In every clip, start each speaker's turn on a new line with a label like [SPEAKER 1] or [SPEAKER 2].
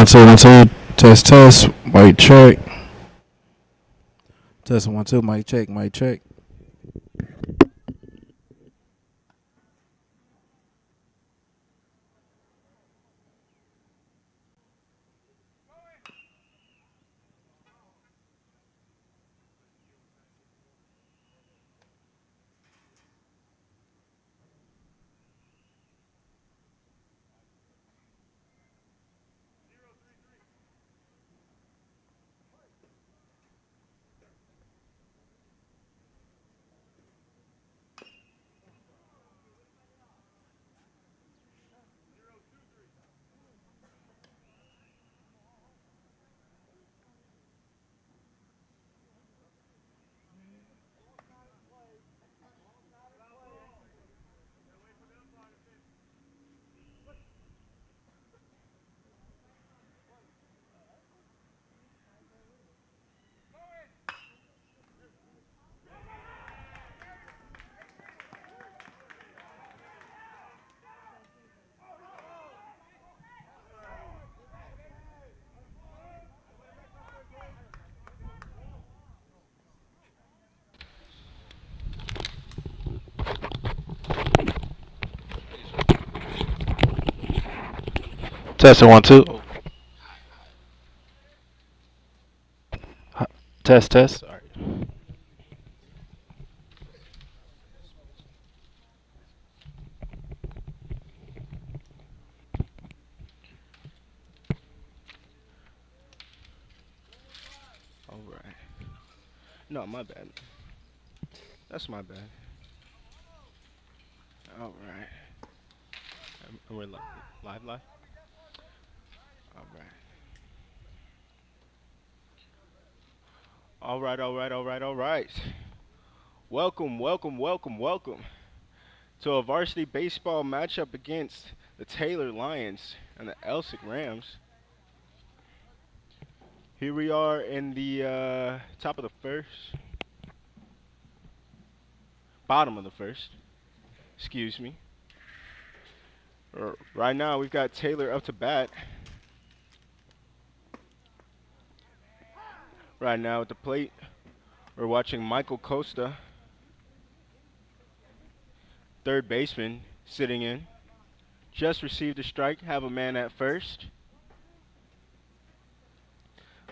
[SPEAKER 1] One, two, one, two. Test, test. Mic check. Test, one, two. Mic check, mic check. Testing, one, two. Test, test. All right.
[SPEAKER 2] All right. No, my bad. That's my bad. All right. We're live. All right. All right. Welcome to a varsity baseball matchup against the Taylor Lions and the Elsik Rams. Here we are in the top of the first. Bottom of the first. Excuse me. Right now, we've got Taylor up to bat. Right now at the plate, we're watching Michael Costa, third baseman, sitting in. Just received a strike, have a man at first.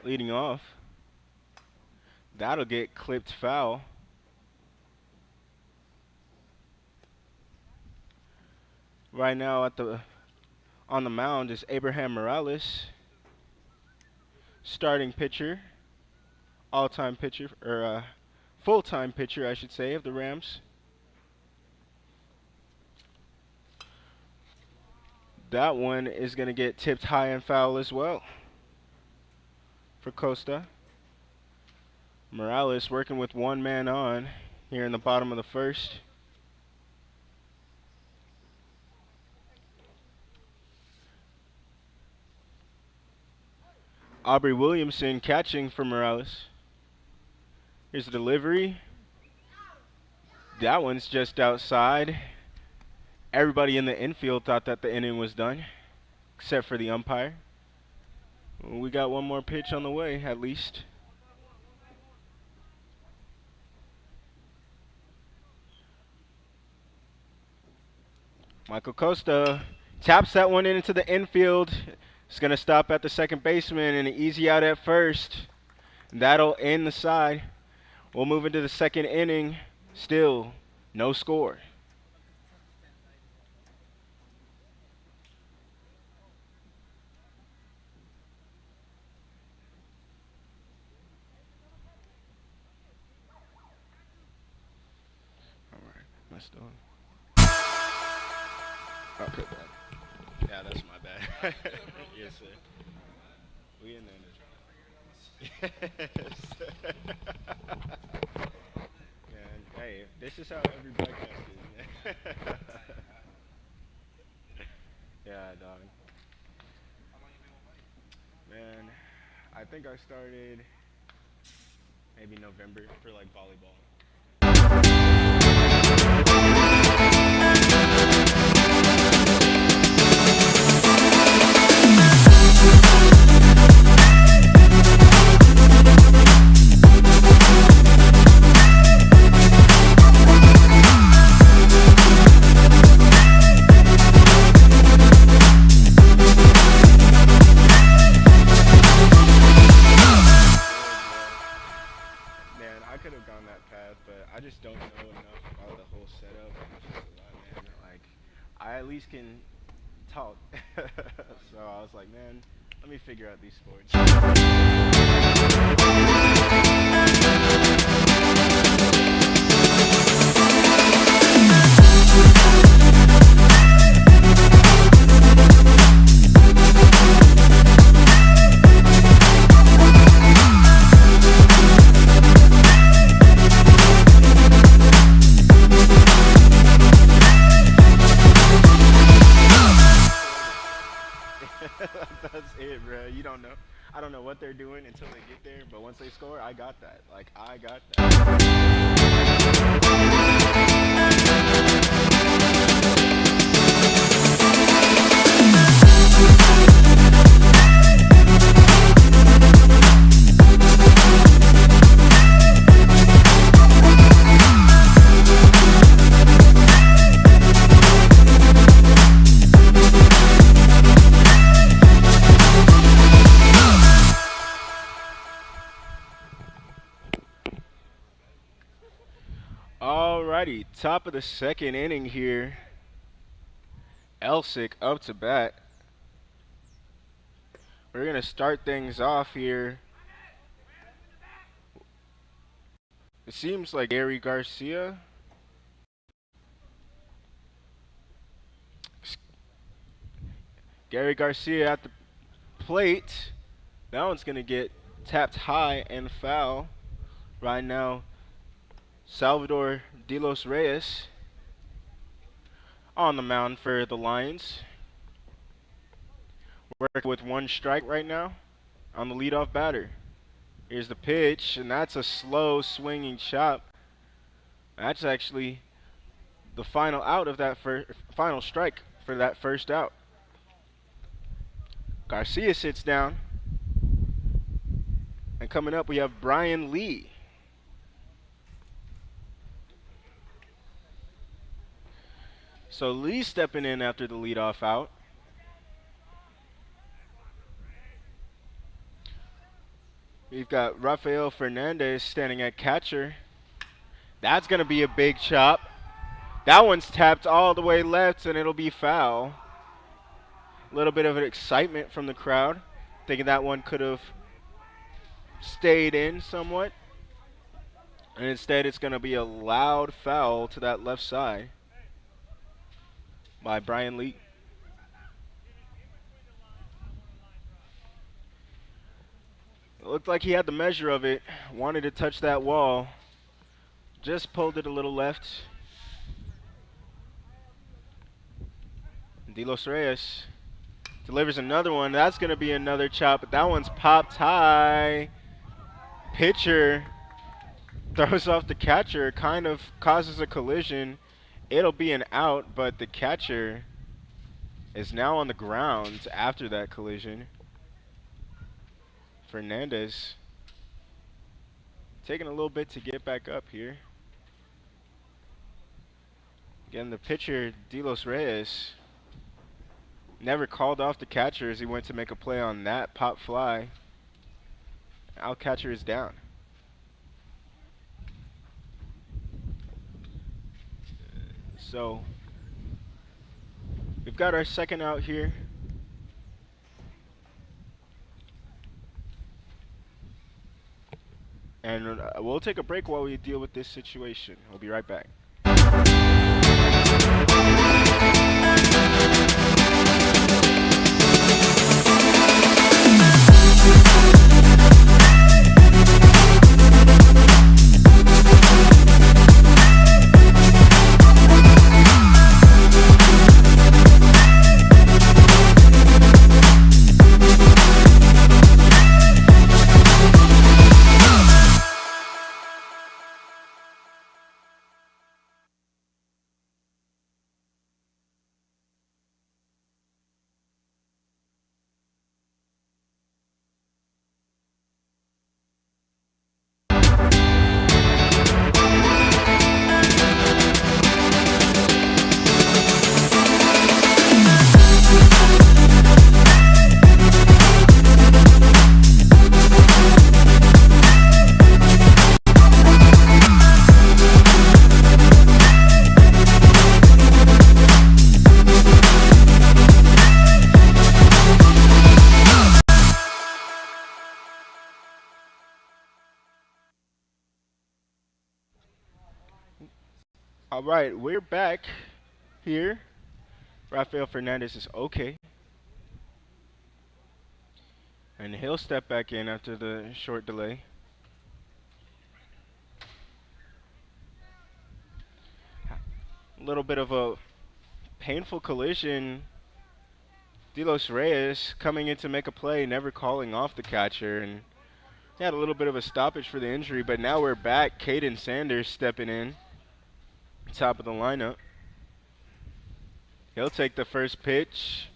[SPEAKER 2] Leading off. That'll get clipped foul. Right now on the mound is Abraham Morales, starting pitcher, all-time pitcher, or full-time pitcher, I should say, of the Rams. That one is going to get tipped high and foul as well for Costa. Morales working with one man on here in the bottom of the first. Aubrey Williamson catching for Morales. Here's the delivery. That one's just outside. Everybody in the infield thought that the inning was done, except for the umpire. We got one more pitch on the way, at least. Michael Costa taps that one into the infield. It's going to stop at the second baseman and an easy out at first. That'll end the side. We'll move into the second inning. Still no score. All right, let's do it. Okay, bad. Yeah, that's my bad. Yes, sir. We in there. Yes. Man, hey, this is how every broadcast is, man. Yeah, dog. Man, I think I started maybe November for like volleyball. could have gone that path, but I just don't know enough about the whole setup. It's just a lot, man. Like, I at least can talk. So I was like, man, let me figure out these sports. That's it, bro. You don't know. I don't know what they're doing until they get there, but once they score, I got that. Like, I got Alrighty, top of the second inning here. Elsik up to bat. We're going to start things off here. It seems like Gary Garcia. Gary Garcia at the plate. That one's going to get tapped high and foul. Right now, Salvador De Los Reyes on the mound for the Lions. Working with one strike right now on the leadoff batter. Here's the pitch, and that's a slow swinging chop. That's actually the final out of that final strike for that first out. Garcia sits down. And coming up, we have Brian Lee. So Lee stepping in after the leadoff out. We've got Rafael Fernandez standing at catcher. That's going to be a big chop. That one's tapped all the way left, and it'll be foul. A little bit of an excitement from the crowd, thinking that one could have stayed in somewhat. And instead, it's going to be a loud foul to that left side by Brian Lee. It looked like he had the measure of it, wanted to touch that wall, just pulled it a little left. De Los Reyes delivers another one. That's going to be another chop, but that one's popped high. Pitcher throws off the catcher, kind of causes a collision. It'll be an out, but the catcher is now on the ground after that collision. Fernandez taking a little bit to get back up here. Again, the pitcher, De Los Reyes, never called off the catcher as he went to make a play on that pop fly. Our catcher is down. So we've got our second out here. And we'll take a break while we deal with this situation. We'll be right back. All right, we're back here. Rafael Fernandez is okay. And he'll step back in after the short delay. A little bit of a painful collision. Delos Reyes coming in to make a play, never calling off the catcher. And he had a little bit of a stoppage for the injury, but now we're back. Caden Sanders stepping in. Top of the lineup. He'll take the first pitch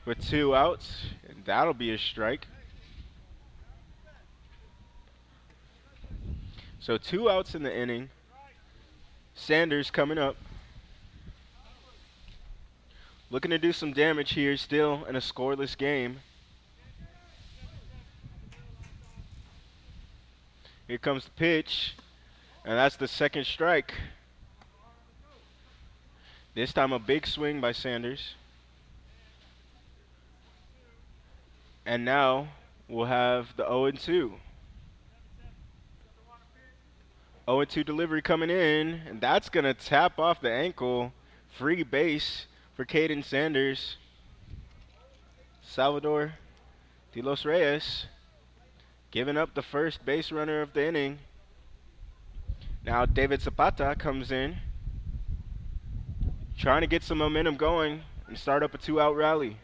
[SPEAKER 2] with 2 outs, and that'll be a strike. So 2 outs in the inning. Sanders coming up. Looking to do some damage here still in a scoreless game. Here comes the pitch, and that's the second strike. This time a big swing by Sanders. And now we'll have the 0-2. 0-2 delivery coming in, and that's going to tap off the ankle. Free base for Caden Sanders. Salvador De Los Reyes giving up the first base runner of the inning. Now David Zapata comes in, trying to get some momentum going and start up a 2-out rally.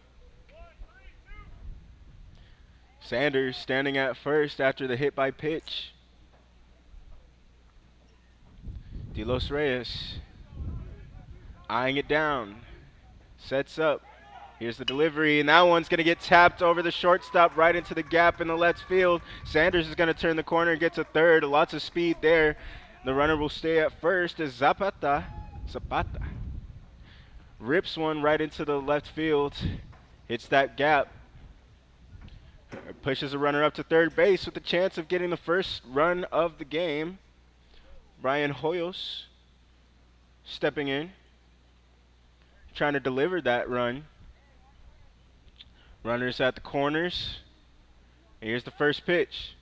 [SPEAKER 2] Sanders standing at first after the hit by pitch. De Los Reyes eyeing it down. Sets up. Here's the delivery, and that one's going to get tapped over the shortstop right into the gap in the left field. Sanders is going to turn the corner and get to third. Lots of speed there. The runner will stay at first as Zapata rips one right into the left field. Hits that gap. Pushes a runner up to third base with a chance of getting the first run of the game. Brian Hoyos stepping in, trying to deliver that run. Runners at the corners. Here's the first pitch.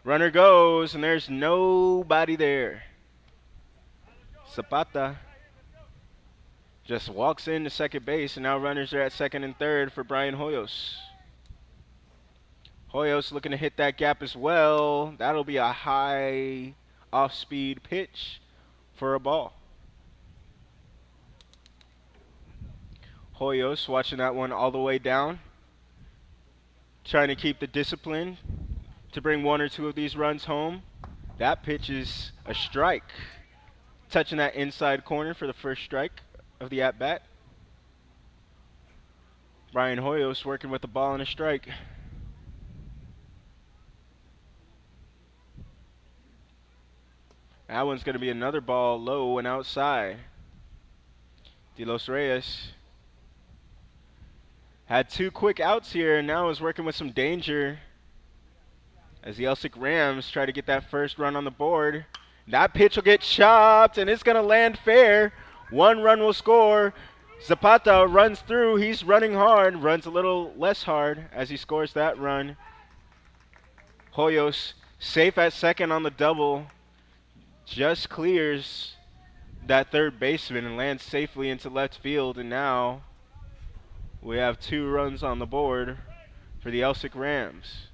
[SPEAKER 2] Runner goes, and there's nobody there. Zapata just walks into second base, and now runners are at second and third for Brian Hoyos. Hoyos looking to hit that gap as well. That'll be a high off-speed pitch for a ball. Hoyos watching that one all the way down. Trying to keep the discipline to bring 1 or 2 of these runs home. That pitch is a strike. Touching that inside corner for the first strike of the at-bat. Brian Hoyos working with the ball and a strike. That one's going to be another ball low and outside. De Los Reyes had 2 quick outs here and now is working with some danger as the Elsik Rams try to get that first run on the board. That pitch will get chopped and it's going to land fair. 1 run will score. Zapata runs through. He's running hard. Runs a little less hard as he scores that run. Hoyos safe at second on the double. Just clears that third baseman and lands safely into left field. And now we have 2 runs on the board for the Elsik Rams.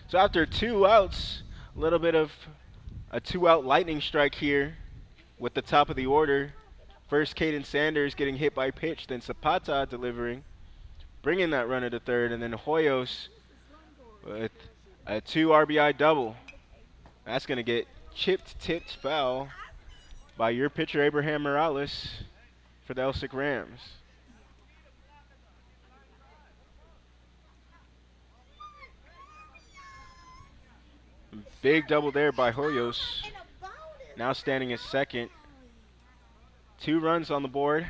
[SPEAKER 2] So after 2 outs, a little bit of a 2-out lightning strike here with the top of the order. First Caden Sanders getting hit by pitch, then Zapata delivering, bringing that runner to third, and then Hoyos with a 2 RBI double. That's going to get tipped foul by your pitcher Abraham Morales for the Elsik Rams. Big double there by Hoyos. Now standing at second. 2 runs on the board.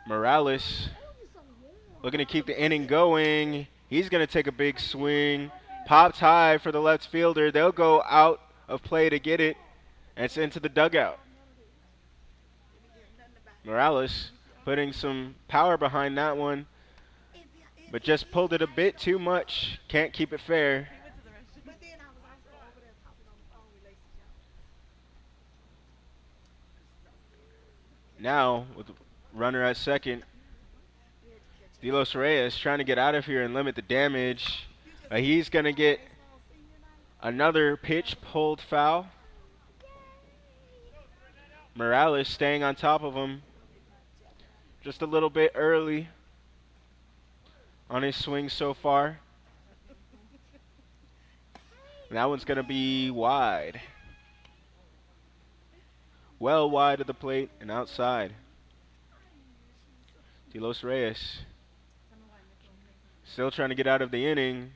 [SPEAKER 2] Morales looking to keep the inning going. He's going to take a big swing. Popped high for the left fielder. They'll go out of play to get it. And it's into the dugout. Morales putting some power behind that one, but just pulled it a bit too much. Can't keep it fair. Now, with the runner at second, De Los Reyes trying to get out of here and limit the damage. He's going to get another pitch pulled foul. Morales staying on top of him just a little bit early on his swing so far. And that one's going to be wide. Well wide of the plate and outside. De Los Reyes still trying to get out of the inning.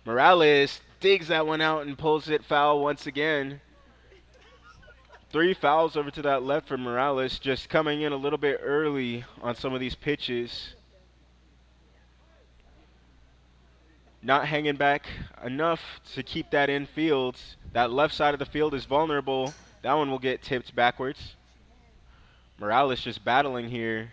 [SPEAKER 2] Morales digs that one out and pulls it foul once again. 3 fouls over to that left for Morales, just coming in a little bit early on some of these pitches. Not hanging back enough to keep that infield. That left side of the field is vulnerable. That one will get tipped backwards. Morales just battling here.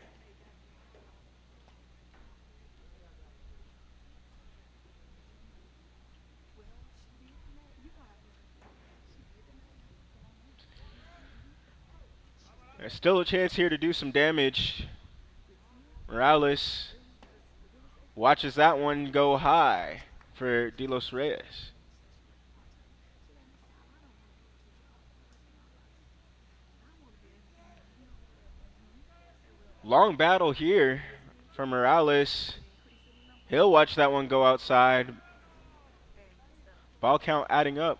[SPEAKER 2] There's still a chance here to do some damage. Morales watches that one go high for De Los Reyes. Long battle here for Morales. He'll watch that one go outside. Ball count adding up.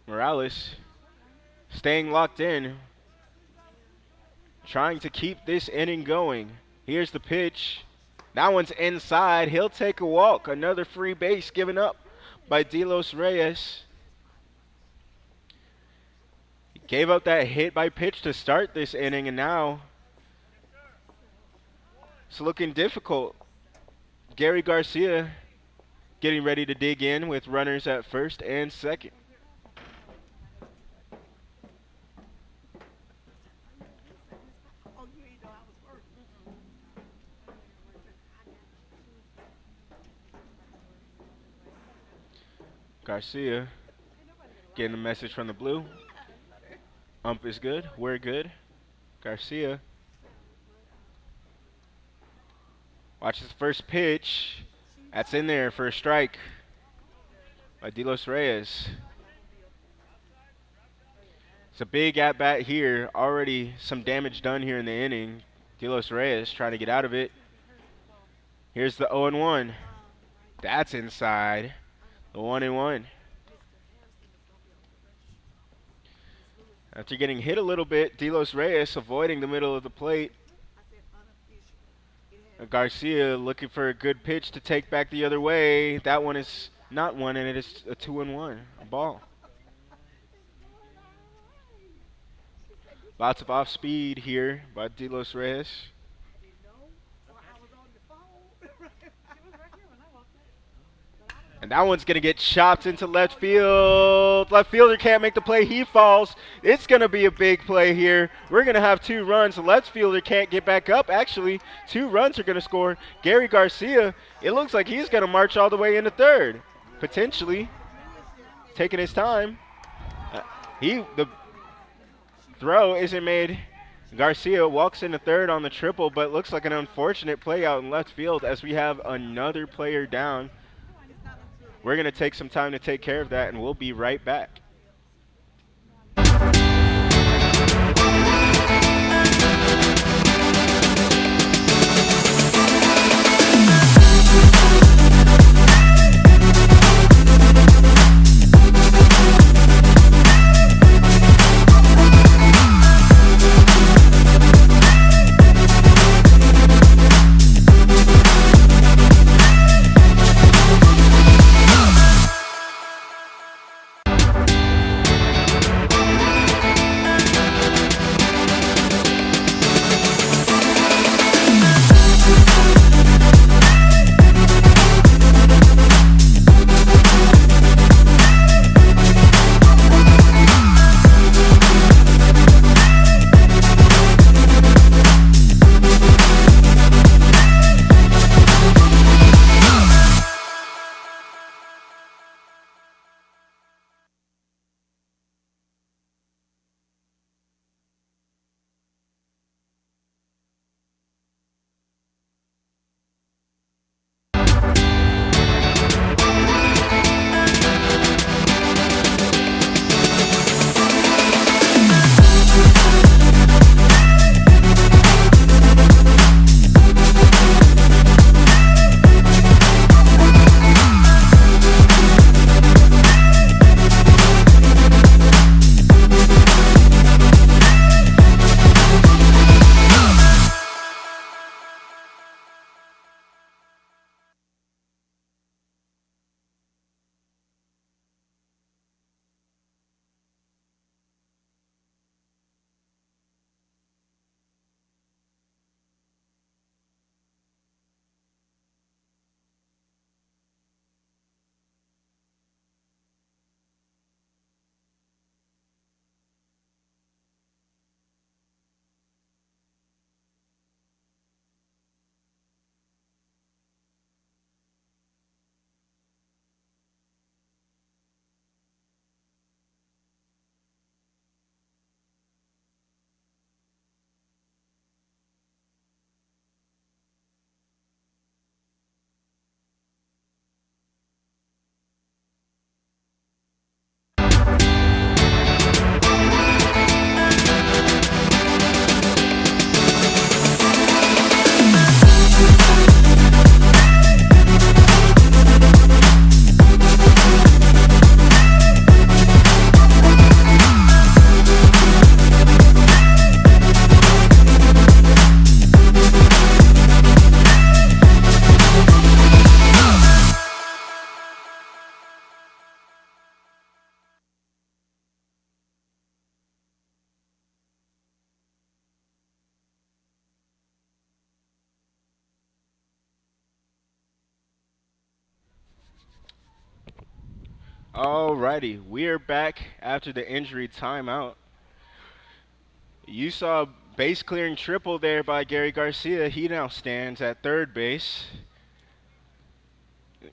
[SPEAKER 2] Morales staying locked in, trying to keep this inning going. Here's the pitch. That one's inside. He'll take a walk. Another free base given up by De Los Reyes. He gave up that hit by pitch to start this inning, and now it's looking difficult. Gary Garcia getting ready to dig in with runners at first and second. Garcia getting a message from the blue. Ump is good. We're good. Garcia watches the first pitch. That's in there for a strike by De Los Reyes. It's a big at-bat here. Already some damage done here in the inning. De Los Reyes trying to get out of it. Here's the 0-1. That's inside. The 1-1. After getting hit a little bit, De Los Reyes avoiding the middle of the plate. Garcia looking for a good pitch to take back the other way. That one is not one, and it is a 2-1, a ball. Lots of off speed here by De Los Reyes. And that one's going to get chopped into left field. Left fielder can't make the play. He falls. It's going to be a big play here. We're going to have 2 runs. The left fielder can't get back up. Actually, 2 runs are going to score. Gary Garcia, it looks like he's going to march all the way into third. Potentially. Taking his time. The throw isn't made. Garcia walks into third on the triple, but looks like an unfortunate play out in left field as we have another player down. We're going to take some time to take care of that, and we'll be right back. Alrighty, we're back after the injury timeout. You saw a base clearing triple there by Gary Garcia. He now stands at third base.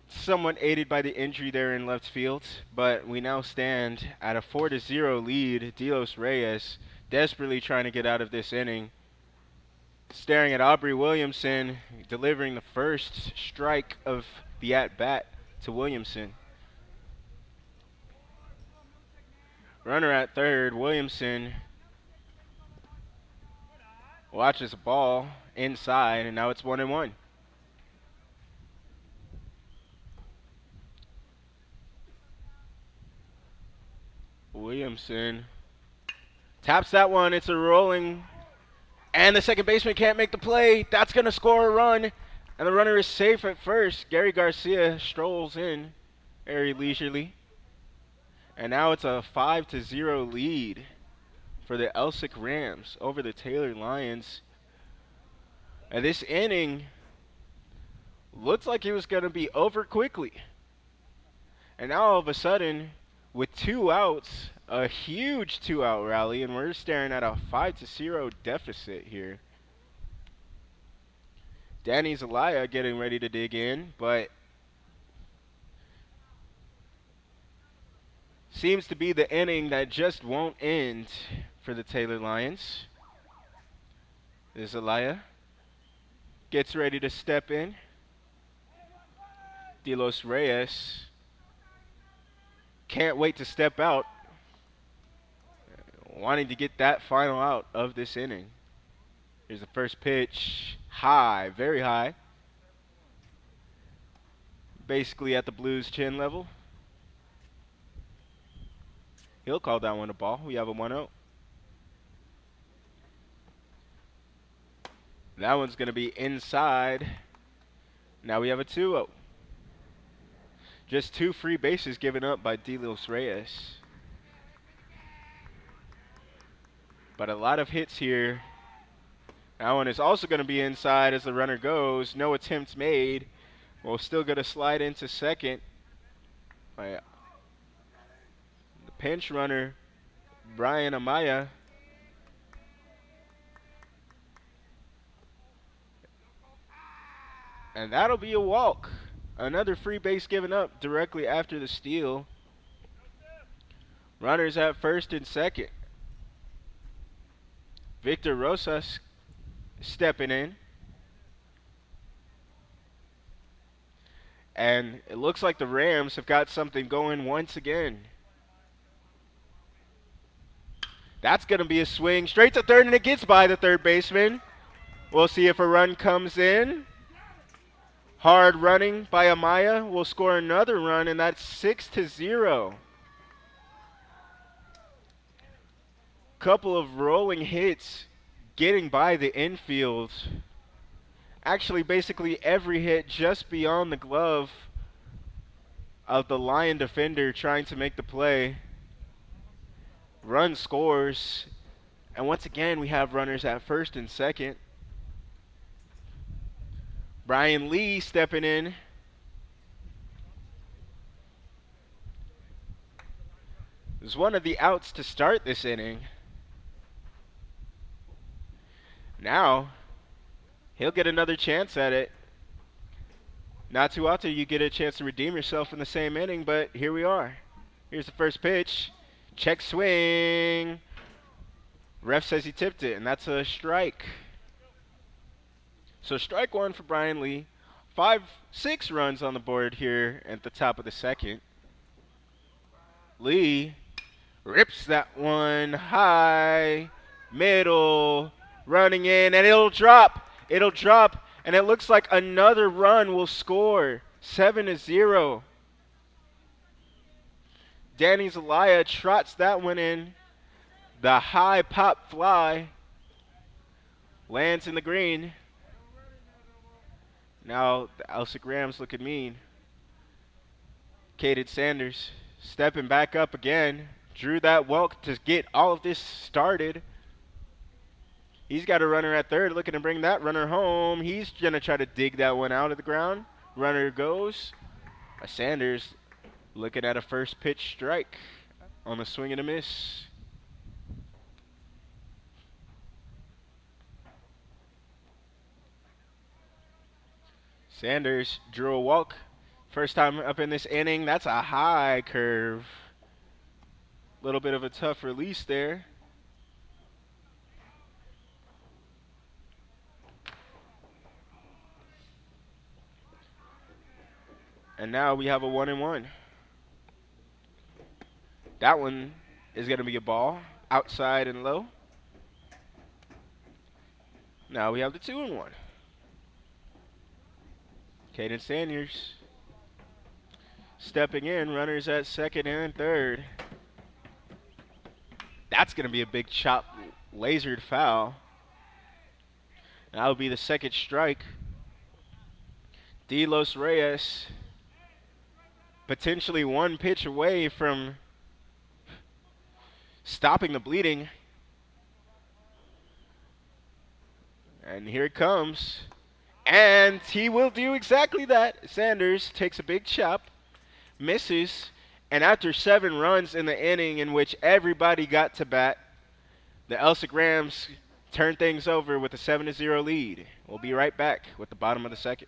[SPEAKER 2] Somewhat aided by the injury there in left field, but we now stand at a 4-0 lead. Delos Reyes desperately trying to get out of this inning. Staring at Aubrey Williamson, delivering the first strike of the at-bat to Williamson. Runner at third, Williamson watches the ball inside, and now it's 1-1. Williamson taps that one. It's a rolling, and the second baseman can't make the play. That's going to score a run, and the runner is safe at first. Gary Garcia strolls in very leisurely. And now it's a 5-0 lead for the Elsik Rams over the Taylor Lions. And this inning looks like it was going to be over quickly. And now all of a sudden, with 2 outs, a huge 2-out rally, and we're staring at a 5-0 deficit here. Danny Zelaya getting ready to dig in, but seems to be the inning that just won't end for the Taylor Lions. Zelaya gets ready to step in. Delos Reyes can't wait to step out, wanting to get that final out of this inning. Here's the first pitch. High, very high. Basically at the Blues' chin level. He'll call that one a ball. We have a 1-0. That one's going to be inside. Now we have a 2-0. Just 2 free bases given up by Delos Reyes. But a lot of hits here. That one is also going to be inside as the runner goes. No attempts made. We're still going to slide into second. The pinch runner, Brian Amaya. And that'll be a walk. Another free base given up directly after the steal. Runners at first and second. Victor Rosas stepping in. And it looks like the Rams have got something going once again. That's going to be a swing straight to third, and it gets by the third baseman. We'll see if a run comes in. Hard running by Amaya will score another run, and that's 6-0. Couple of rolling hits getting by the infield. Actually, basically every hit just beyond the glove of the Lion defender trying to make the play. Run scores, and once again we have runners at first and second. Brian Lee stepping in. It was one of the outs to start this inning. Now he'll get another chance at it. Not too often you get a chance to redeem yourself in the same inning, but here we are. Here's the first pitch. Check swing. Ref says he tipped it, and that's a strike. So strike one for Brian Lee. 6 runs on the board here at the top of the second. Lee rips that one high, middle, running in, and it'll drop. It'll drop, and it looks like another run will score. 7-0. Danny Zelaya trots that one in. The high pop fly lands in the green. Now the Elsik Rams looking mean. Caden Sanders stepping back up again. Drew that walk to get all of this started. He's got a runner at third looking to bring that runner home. He's going to try to dig that one out of the ground. Runner goes. Sanders Looking at a first pitch strike on a swing and a miss. Sanders drew a walk. First time up in this inning. That's a high curve. Little bit of a tough release there. And now we have a 1-1. That one is going to be a ball. Outside and low. Now we have the 2-1. Caden Sanders stepping in. Runners at second and third. That's going to be a big chop. Lasered foul. That'll be the second strike. De Los Reyes potentially one pitch away from stopping the bleeding. And here it comes. And he will do exactly that. Sanders takes a big chop, misses, and after 7 runs in the inning in which everybody got to bat, the Elsik Rams turn things over with a 7-0 lead. We'll be right back with the bottom of the second.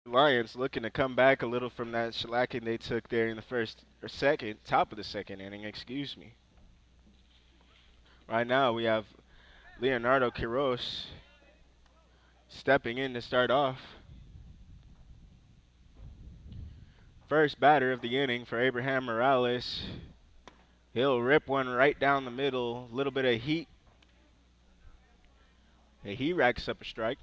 [SPEAKER 2] Lions looking to come back a little from that shellacking they took there in the first or second, top of the second inning, excuse me. Right now we have Leonardo Quiroz stepping in to start off. First batter of the inning for Abraham Morales. He'll rip one right down the middle, a little bit of heat. And he racks up a strike.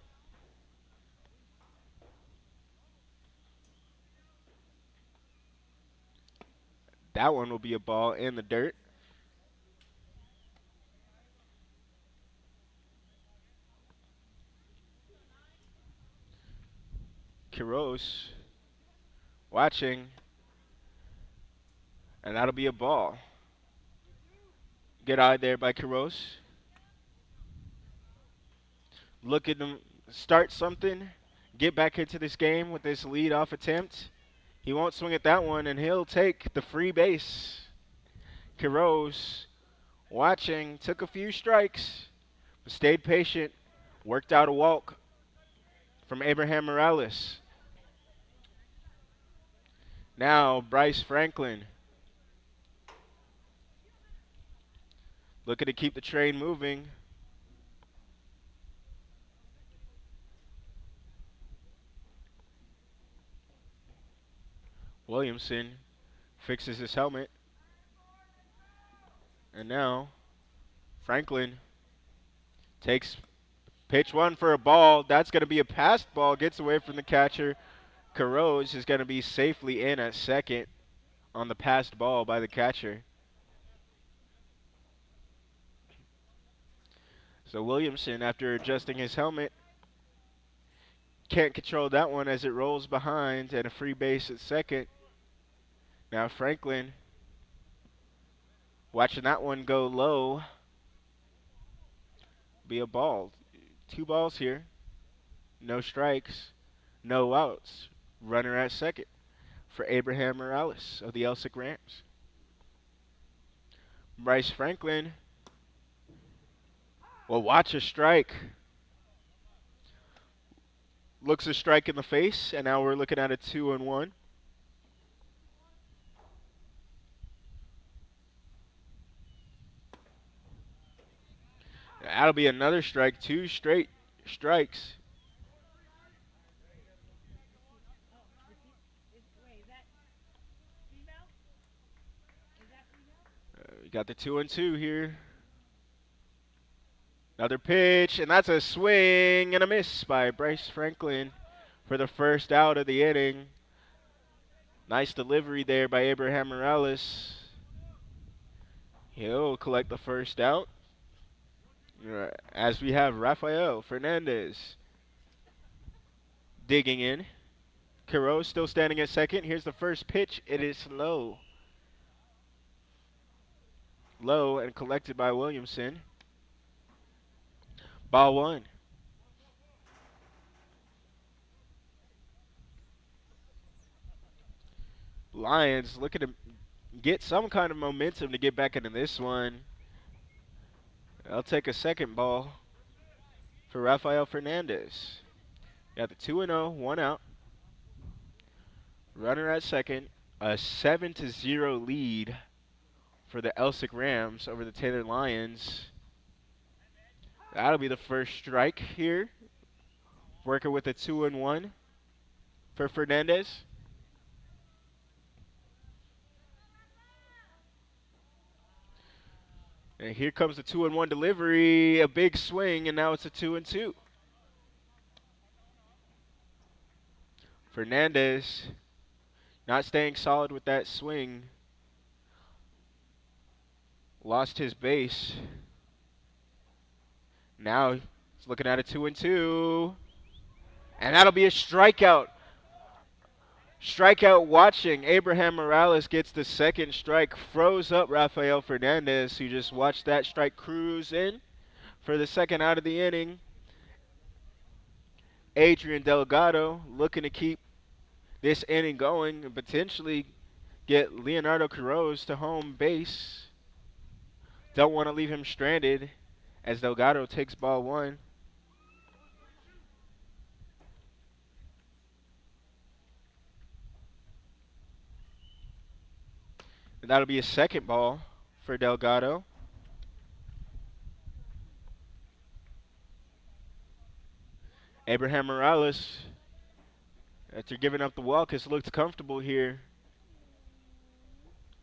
[SPEAKER 2] That one will be a ball in the dirt. Quiroz watching, and that'll be a ball. Get eyed there by Quiroz. Look at them start something, get back into this game with this lead-off attempt. He won't swing at that one, and he'll take the free base. Quiroz watching, took a few strikes, but stayed patient, worked out a walk from Abraham Morales. Now Bryce Franklin Looking to keep the train moving. Williamson fixes his helmet. And now Franklin takes pitch one for a ball. That's going to be a passed ball. Gets away from the catcher. Carros is going to be safely in at second on the passed ball by the catcher. So Williamson, after adjusting his helmet, can't control that one as it rolls behind and a free base at second. Now Franklin watching that one go low. Be a ball. 2 balls here. No strikes. No outs. Runner at second for Abraham Morales of the Elsik Rams. Bryce Franklin will watch a strike. Looks a strike in the face, and now we're looking at a 2-1. That'll be another strike. 2 straight strikes. We got the 2-2 here. Another pitch, and that's a swing and a miss by Bryce Franklin for the first out of the inning. Nice delivery there by Abraham Morales. He'll collect the first out. As we have Rafael Fernandez digging in. Carros still standing at second. Here's the first pitch. It is low. Low and collected by Williamson. Ball 1. Lions looking to get some kind of momentum to get back into this one. I'll take a second ball for Rafael Fernandez. Got the 2-0, 1 out. Runner at second. A 7-0 lead for the Elsik Rams over the Taylor Lions. That'll be the first strike here. Working with a 2-1 for Fernandez. And here comes the 2-1 delivery. A big swing, and now it's a 2-2. Fernandez not staying solid with that swing. Lost his base. Now he's looking at a 2-2. And that'll be a strikeout. Strikeout watching. Abraham Morales gets the second strike. Froze up Rafael Fernandez, who just watched that strike cruise in for the second out of the inning. Adrian Delgado looking to keep this inning going and potentially get Leonardo Carros to home base. Don't want to leave him stranded as Delgado takes ball 1. And that'll be a second ball for Delgado. Abraham Morales, after giving up the walk, has looked comfortable here.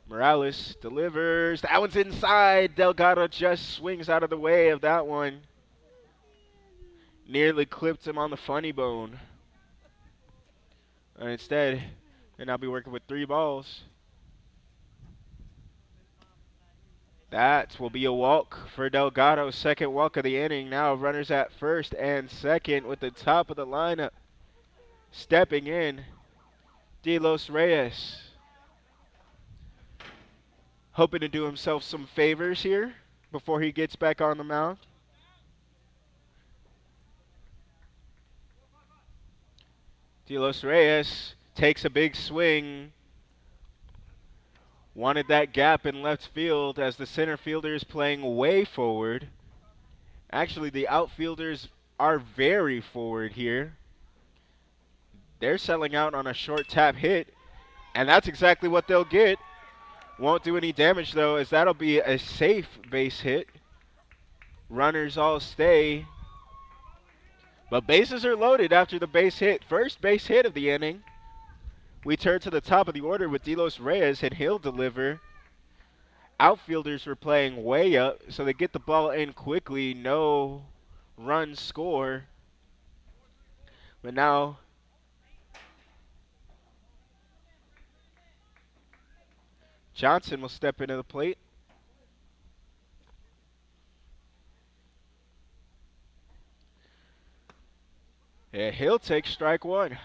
[SPEAKER 2] Morales delivers. That one's inside. Delgado just swings out of the way of that one. Nearly clipped him on the funny bone. And instead, and I'll be working with 3 balls. That will be a walk for Delgado. Second walk of the inning. Now runners at first and second with the top of the lineup. Stepping in, De Los Reyes. Hoping to do himself some favors here before he gets back on the mound. De Los Reyes takes a big swing. Wanted that gap in left field as the center fielder is playing way forward. Actually, the outfielders are very forward here. They're selling out on a short tap hit, and that's exactly what they'll get. Won't do any damage though, as that'll be a safe base hit. Runners all stay. But bases are loaded after the base hit. First base hit of the inning. We turn to the top of the order with Delos Reyes, and he'll deliver. Outfielders were playing way up, so they get the ball in quickly. No runs score. But now Johnson will step into the plate. And he'll take strike one.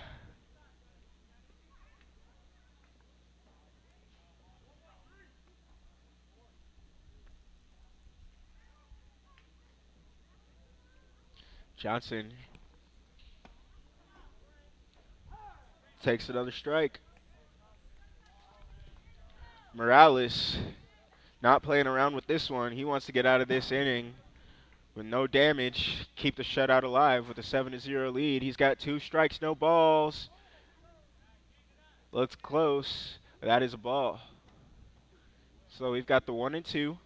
[SPEAKER 2] Johnson takes another strike. Morales not playing around with this one. He wants to get out of this inning with no damage, keep the shutout alive with a 7-0 lead. He's got 2 strikes, no balls. Looks close. That is a ball. So we've got the 1-2.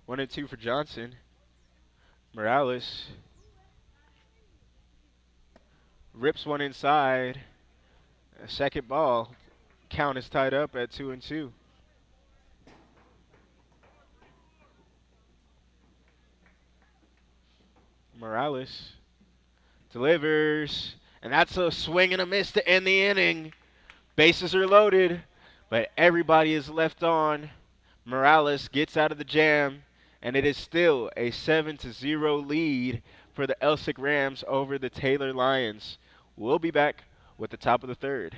[SPEAKER 2] 1-2 for Johnson. Morales rips one inside. A second ball. Count is tied up at 2-2. Morales delivers, and that's a swing and a miss to end the inning. Bases are loaded, but everybody is left on. Morales gets out of the jam, and it is still a 7-0 lead for the Elsik Rams over the Taylor Lions. We'll be back with the top of the third.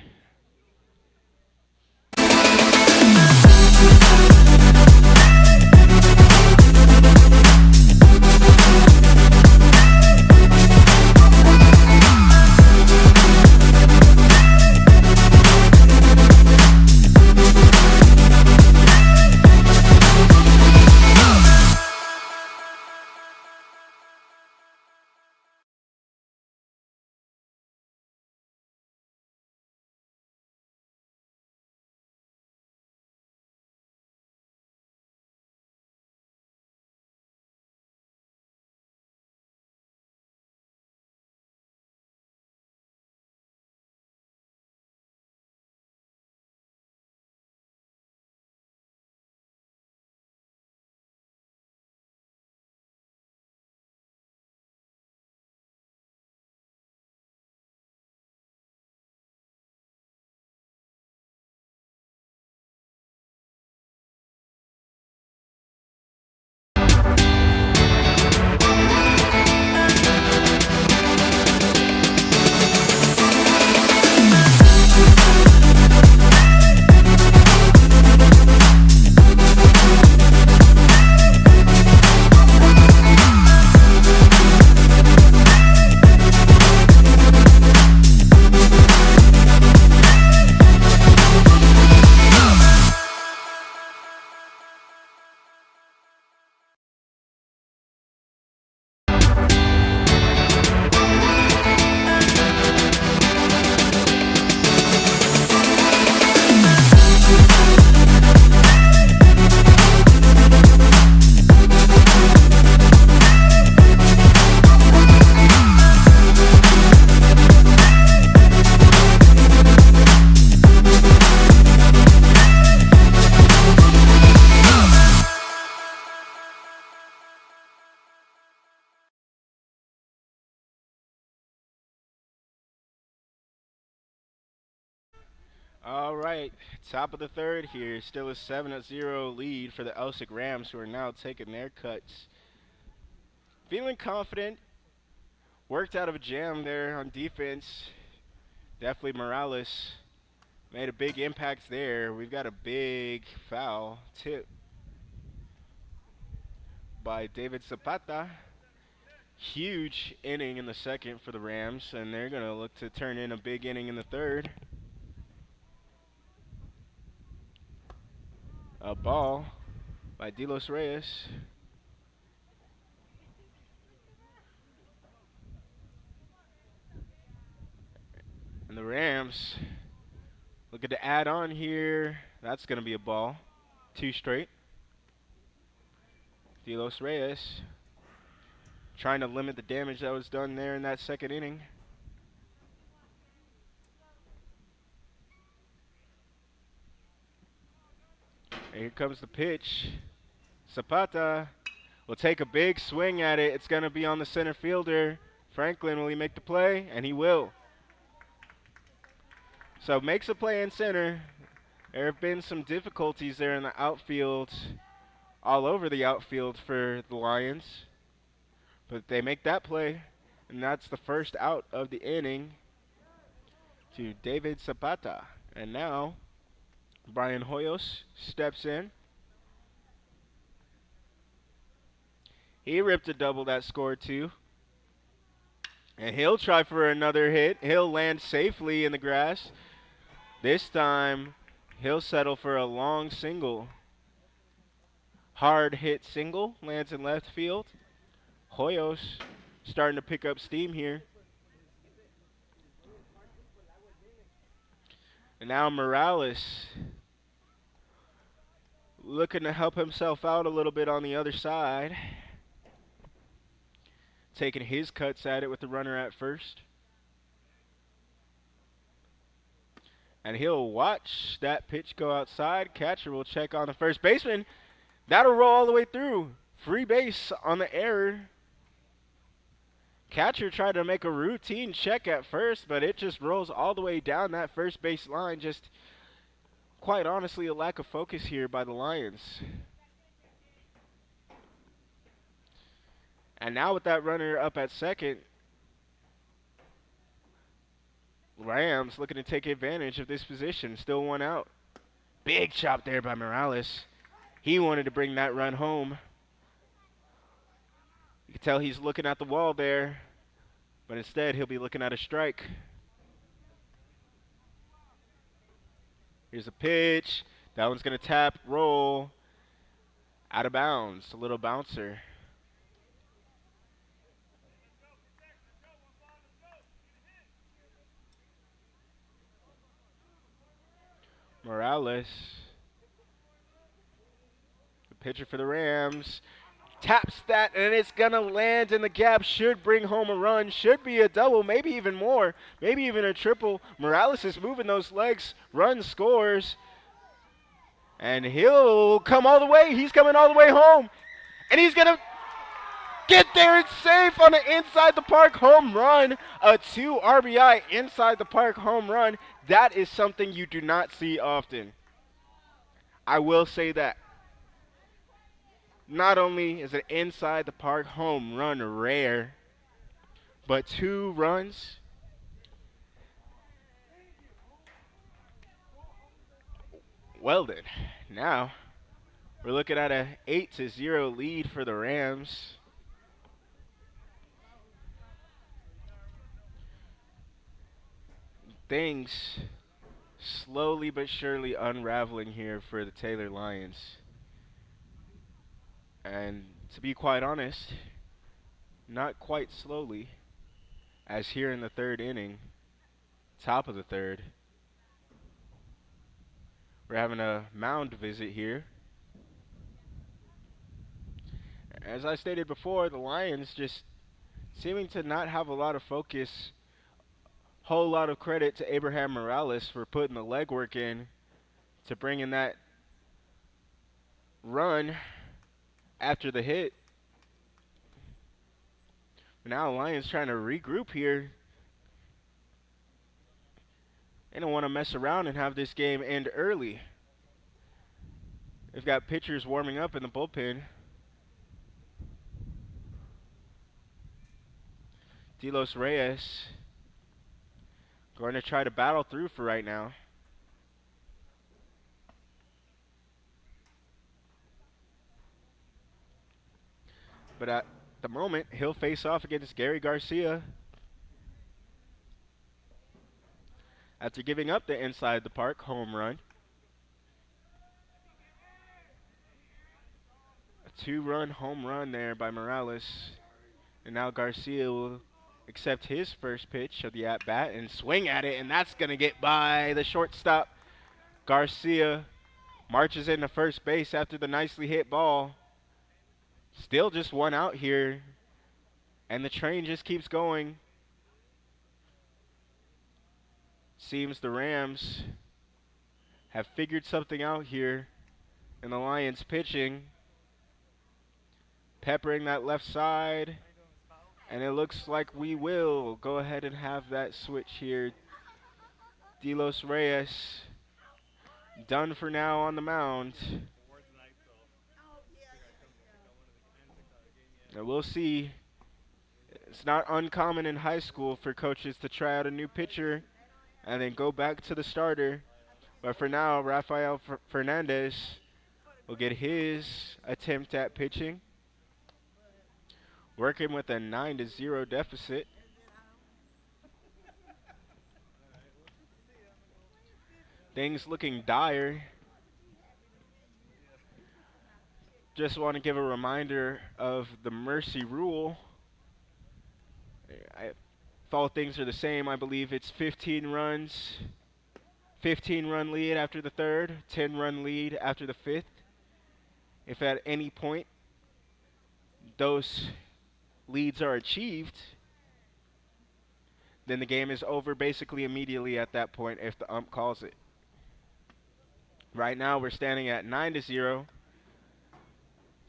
[SPEAKER 2] All right, top of the third here. Still a 7-0 lead for the Elsik Rams, who are now taking their cuts. Feeling confident. Worked out of a jam there on defense. Definitely Morales made a big impact there. We've got a big foul tip by David Zapata. Huge inning in the second for the Rams, and they're going to look to turn in a big inning in the third. A ball by Delos Reyes. And the Rams Look at the add on here. That's going to be a ball. 2 straight. Delos Reyes trying to limit the damage that was done there in that second inning. And here comes the pitch. Zapata will take a big swing at it. It's going to be on the center fielder. Franklin, will he make the play? And he will. So makes a play in center. There have been some difficulties there in the outfield, all over the outfield for the Lions. But they make that play, and that's the first out of the inning to David Zapata. And now Brian Hoyos steps in. He ripped a double that scored 2. And he'll try for another hit. He'll land safely in the grass. This time, he'll settle for a long single. Hard hit single, lands in left field. Hoyos starting to pick up steam here. And now Morales looking to help himself out a little bit on the other side. Taking his cuts at it with the runner at first. And he'll watch that pitch go outside. Catcher will check on the first baseman. That'll roll all the way through. Free base on the error. Catcher tried to make a routine check at first, but it just rolls all the way down that first base line. Just, quite honestly, a lack of focus here by the Lions. And now with that runner up at second, Rams looking to take advantage of this position. Still 1 out. Big chop there by Morales. He wanted to bring that run home. You can tell he's looking at the wall there, but instead he'll be looking at a strike. Here's a pitch. That one's going to tap, roll, out of bounds. A little bouncer. Morales, the pitcher for the Rams, taps that, and it's going to land in the gap. Should bring home a run. Should be a double, maybe even more, maybe even a triple. Morales is moving those legs. Run scores. And he'll come all the way. He's coming all the way home. And he's going to get there. It's safe on an inside the park home run. A 2 RBI inside the park home run. That is something you do not see often. I will say that. Not only is an inside the park home run rare, but 2 runs. Well then, now we're looking at a 8-0 lead for the Rams. Things slowly but surely unraveling here for the Taylor Lions. And to be quite honest, not quite slowly, as here in the 3rd inning, top of the 3rd, we're having a mound visit here. As I stated before, the Lions just seeming to not have a lot of focus. Whole lot of credit to Abraham Morales for putting the legwork in to bring in that run after the hit. Now Lions trying to regroup here. They don't want to mess around and have this game end early. They've got pitchers warming up in the bullpen. Delos Reyes going to try to battle through for right now. But at the moment, he'll face off against Gary Garcia. After giving up the inside the park home run. A 2-run home run there by Morales. And now Garcia will accept his first pitch of the at-bat and swing at it, and that's going to get by the shortstop. Garcia marches into first base after the nicely hit ball. Still just one out here, and the train just keeps going. Seems the Rams have figured something out here, and the Lions pitching, peppering that left side, and it looks like we will go ahead and have that switch here. De Los Reyes done for now on the mound. And we'll see. It's not uncommon in high school for coaches to try out a new pitcher and then go back to the starter. But for now, Rafael Fernandez will get his attempt at pitching. Working with a 9-0 deficit. Things looking dire. Just want to give a reminder of the mercy rule. If all things are the same, I believe it's 15 runs, 15-run lead after the third, 10-run lead after the fifth. If at any point those leads are achieved, then the game is over basically immediately at that point if the ump calls it. Right now we're standing at 9-0.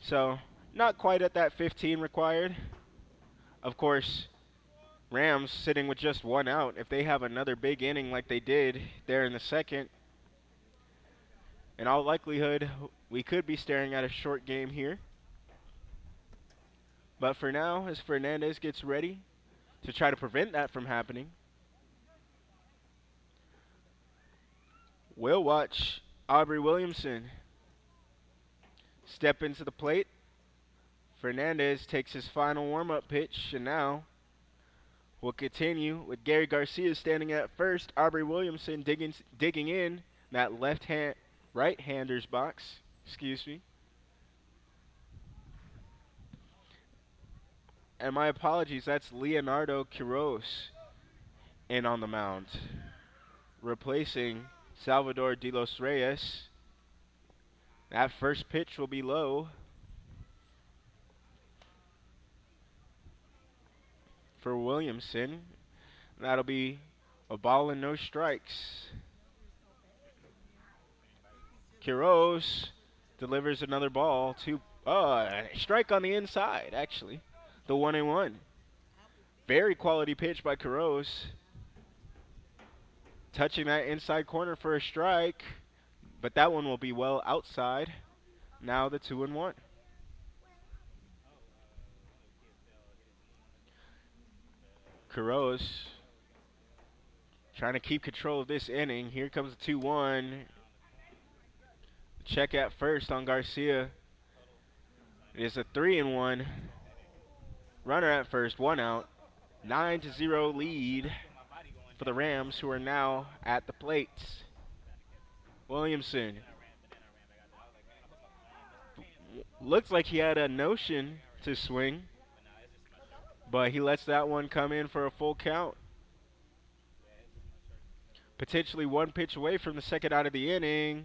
[SPEAKER 2] So not quite at that 15 required. Of course, Rams sitting with just one out. If they have another big inning like they did there in the second, in all likelihood, we could be staring at a short game here. But for now, as Fernandez gets ready to try to prevent that from happening, we'll watch Aubrey Williamson step into the plate. Fernandez takes his final warm-up pitch, and now we'll continue with Gary Garcia standing at first. Aubrey Williamson digging in that right-hander's box. Excuse me. And my apologies, that's Leonardo Quiroz in on the mound, replacing Salvador De Los Reyes. That first pitch will be low for Williamson. That'll be a ball and no strikes. Quiroz delivers another ball to strike on the inside, actually. The 1-1. Very quality pitch by Quiroz. Touching that inside corner for a strike, but that one will be well outside. Now the 2-1. Quiroz trying to keep control of this inning. Here comes the 2-1. Check at first on Garcia. It is a 3-1. Runner at first, one out. 9-0 lead for the Rams, who are now at the plate. Williamson. Looks like he had a notion to swing, but he lets that one come in for a full count. Potentially one pitch away from the second out of the inning.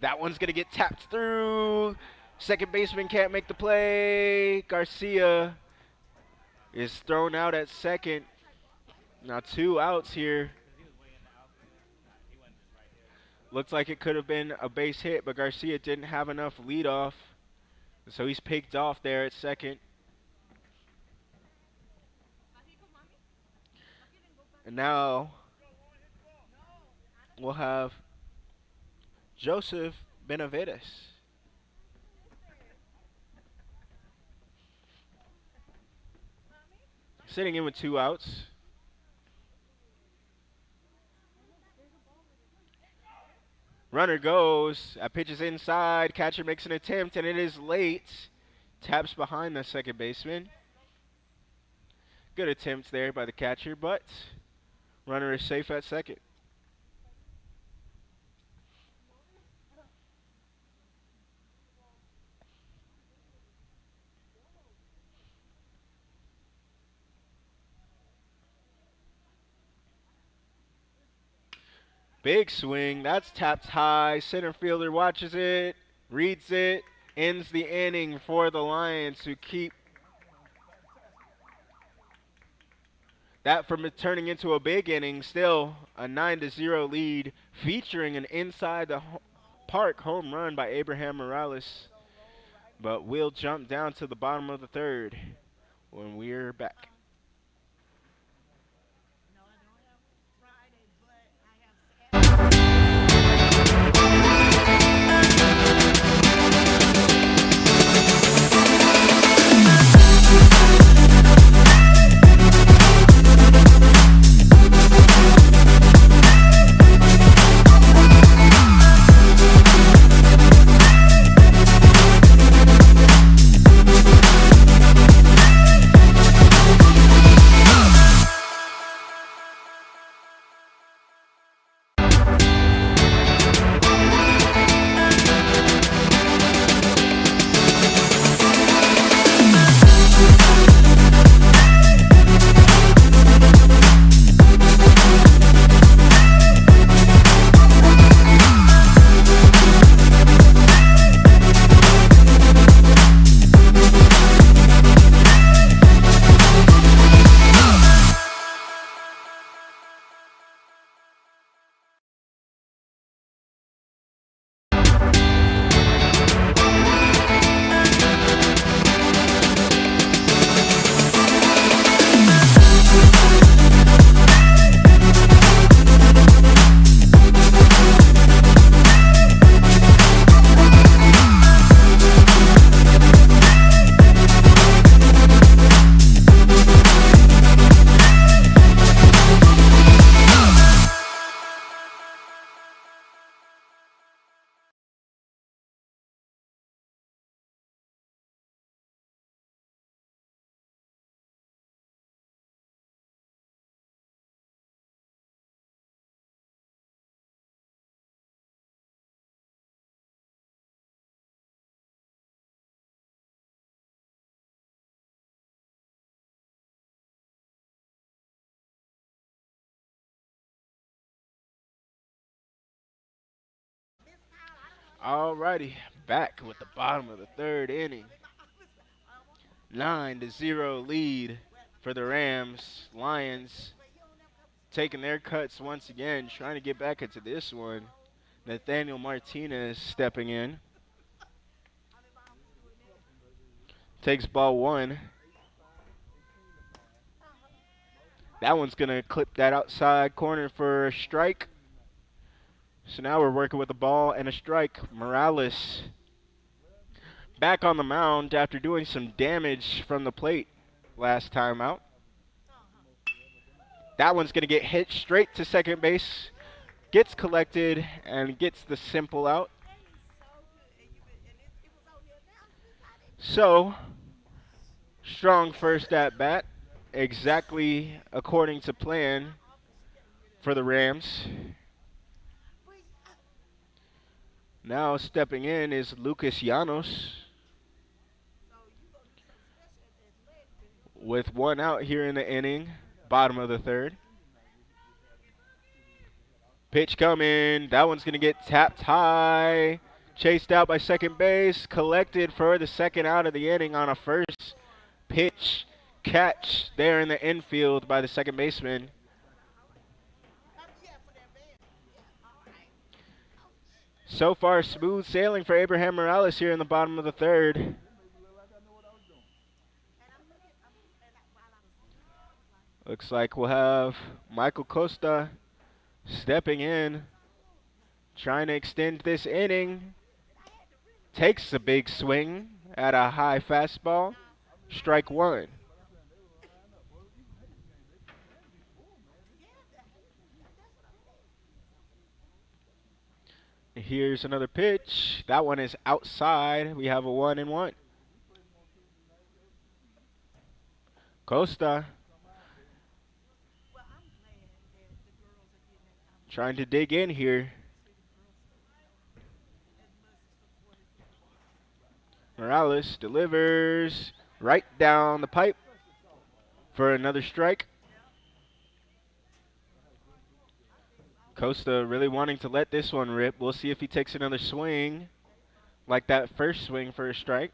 [SPEAKER 2] That one's going to get tapped through. Second baseman can't make the play. Garcia is thrown out at second. Now 2 outs here. Looks like it could have been a base hit, but Garcia didn't have enough leadoff. So he's picked off there at second. And now we'll have Joseph Benavides. Sitting in with 2 outs. Runner goes. That pitch is inside. Catcher makes an attempt, and it is late. Taps behind the second baseman. Good attempts there by the catcher, but runner is safe at second. Big swing. That's tapped high. Center fielder watches it, reads it, ends the inning for the Lions, who keep that from it turning into a big inning. Still a 9-0 lead, featuring an inside the park home run by Abraham Morales. But we'll jump down to the bottom of the third when we're back. Alrighty, back with the bottom of the third inning. 9-0 lead for the Rams. Lions taking their cuts once again, trying to get back into this one. Nathaniel Martinez stepping in. Takes ball one. That one's going to clip that outside corner for a strike. So now we're working with a ball and a strike. Morales back on the mound after doing some damage from the plate last time out. That one's going to get hit straight to second base. Gets collected and gets the simple out. So, strong first at bat. Exactly according to plan for the Rams. Now stepping in is Lucas Llanos. With one out here in the inning, bottom of the third. Pitch coming. That one's going to get tapped high. Chased out by second base. Collected for the second out of the inning on a first pitch catch there in the infield by the second baseman. So far, smooth sailing for Abraham Morales here in the bottom of the third. Looks like we'll have Michael Costa stepping in, trying to extend this inning. Takes a big swing at a high fastball. Strike one. Here's another pitch. That one is outside. We have a 1-1. Costa trying to dig in here. Morales delivers right down the pipe for another strike. Costa really wanting to let this one rip. We'll see if he takes another swing like that first swing for a strike.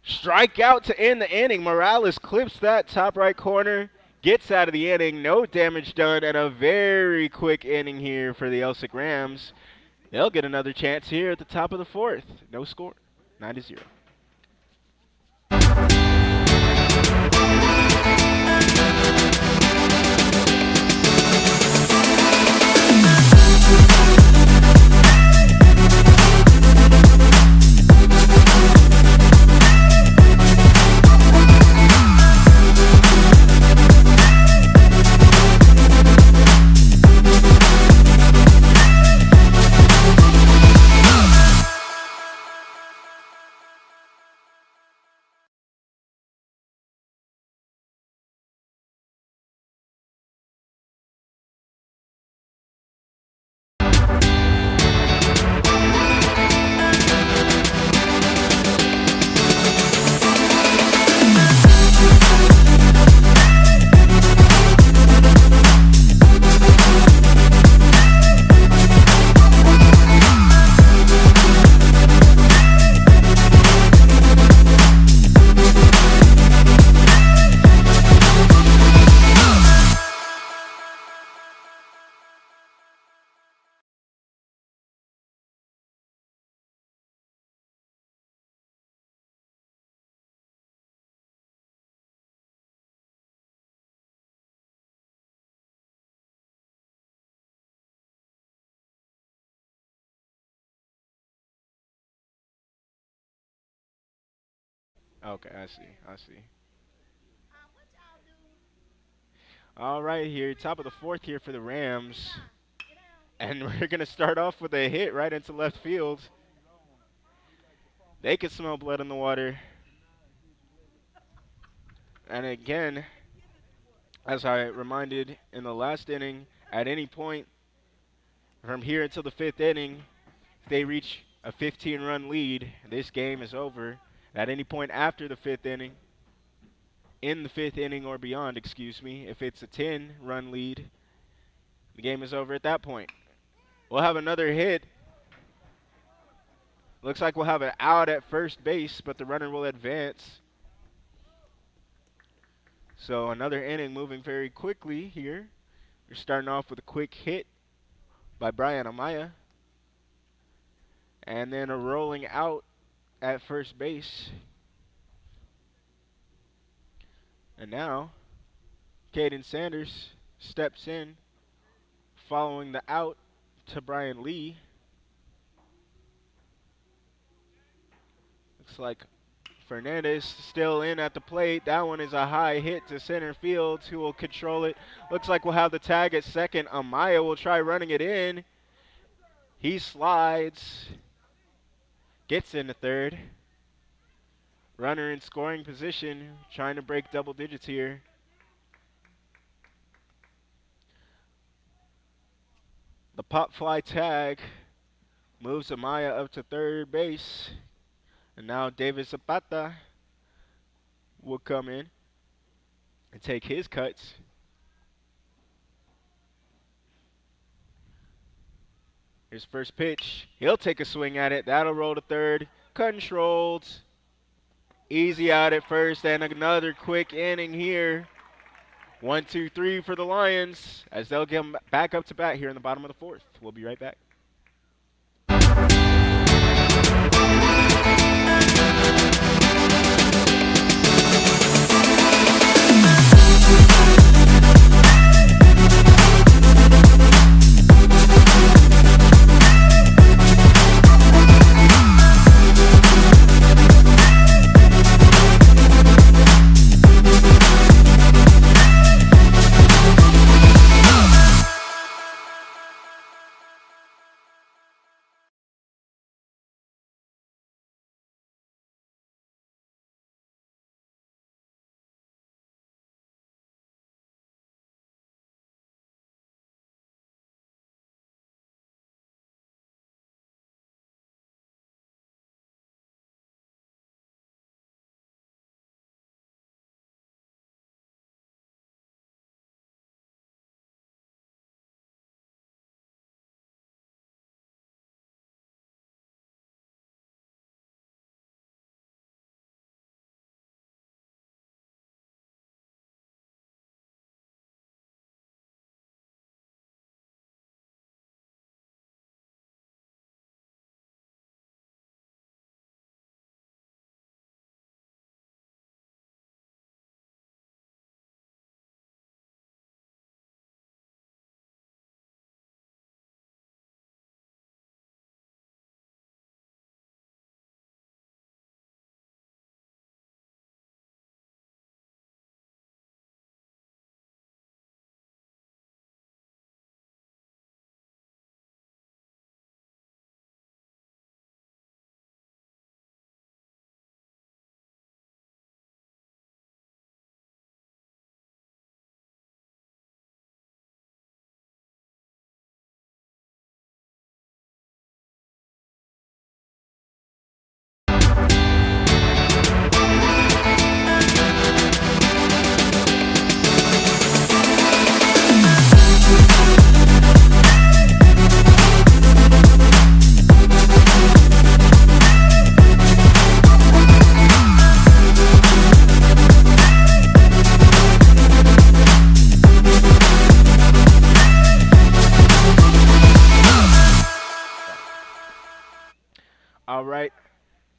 [SPEAKER 2] Strikeout to end the inning. Morales clips that top right corner, gets out of the inning. No damage done, and a very quick inning here for the Elsik Rams. They'll get another chance here at the top of the fourth. No score, 9-0. Okay, I see. All right, here, top of the fourth here for the Rams. And we're going to start off with a hit right into left field. They can smell blood in the water. And again, as I reminded in the last inning, at any point from here until the fifth inning, if they reach a 15-run lead, this game is over. At any point after the fifth inning, in the fifth inning or beyond, excuse me, if it's a 10-run lead, the game is over at that point. We'll have another hit. Looks like we'll have an out at first base, but the runner will advance. So another inning moving very quickly here. We're starting off with a quick hit by Brian Amaya. And then a rolling out at first base. And now, Caden Sanders steps in following the out to Brian Lee. Looks like Fernandez still in at the plate. That one is a high hit to center field. Who will control it? Looks like we'll have the tag at second. Amaya will try running it in. He slides. Gets into third. Runner in scoring position, trying to break double digits here. The pop fly tag moves Amaya up to third base. And now David Zapata will come in and take his cuts. Here's first pitch. He'll take a swing at it. That'll roll to third. Controlled. Easy out at first, and another quick inning here. 1, 2, 3 for the Lions as they'll get back up to bat here in the bottom of the fourth. We'll be right back.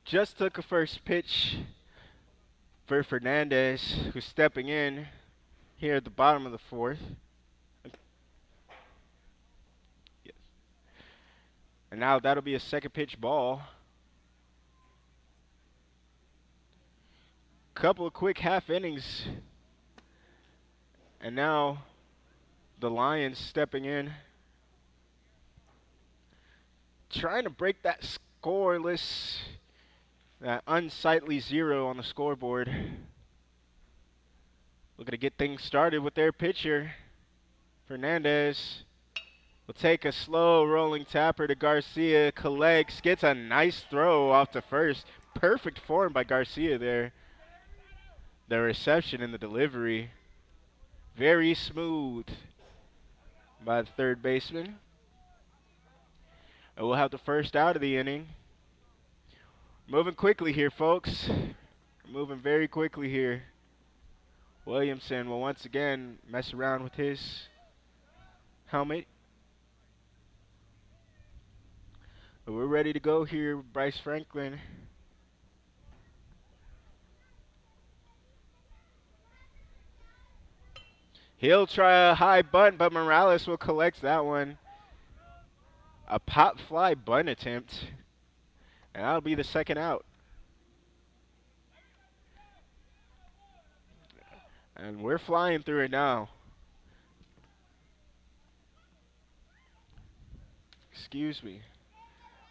[SPEAKER 2] Just took a first pitch for Fernandez, who's stepping in here at the bottom of the fourth. Yes. And now that'll be a second pitch ball. Couple of quick half innings. And now the Lions stepping in, trying to break that scoreless, that unsightly 0 on the scoreboard. Looking to get things started with their pitcher. Fernandez will take a slow rolling tapper to Garcia. Collects, gets a nice throw off to first. Perfect form by Garcia there. The reception and the delivery, very smooth by the third baseman. And we'll have the first out of the inning. Moving quickly here, folks. Moving very quickly here. Williamson will once again mess around with his helmet. But we're ready to go here, Bryce Franklin. He'll try a high bunt, but Morales will collect that one. A pop fly bunt attempt. And that'll be the second out. And we're flying through it now. Excuse me.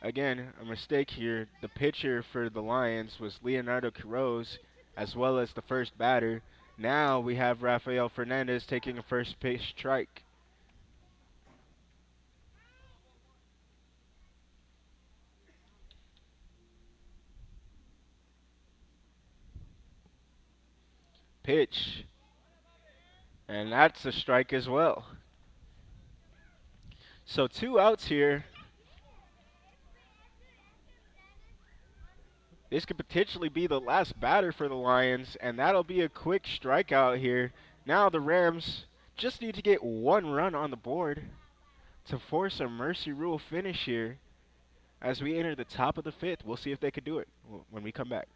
[SPEAKER 2] Again, a mistake here. The pitcher for the Lions was Leonardo Quiroz, as well as the first batter. Now we have Rafael Fernandez taking a first pitch strike. Pitch. And that's a strike as well. So 2 outs here. This could potentially be the last batter for the Lions, and that'll be a quick strikeout here. Now the Rams just need to get 1 run on the board to force a mercy rule finish here as we enter the top of the 5th. We'll see if they could do it when we come back.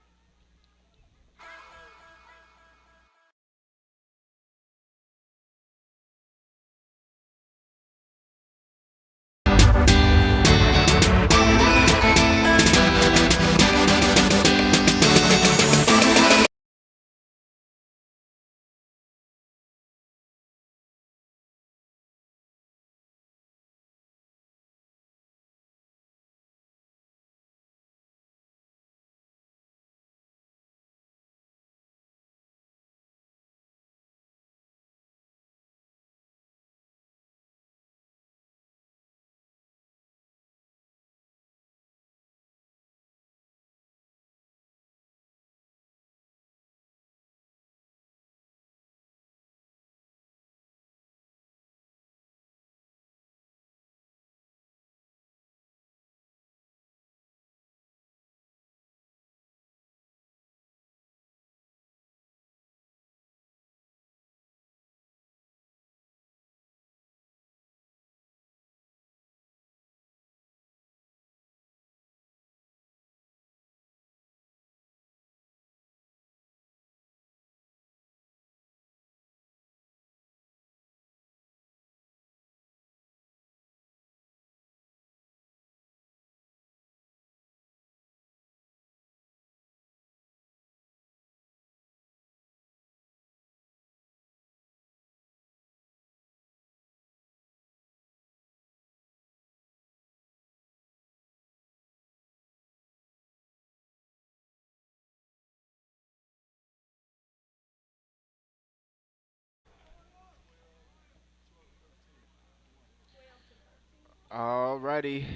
[SPEAKER 2] Alrighty.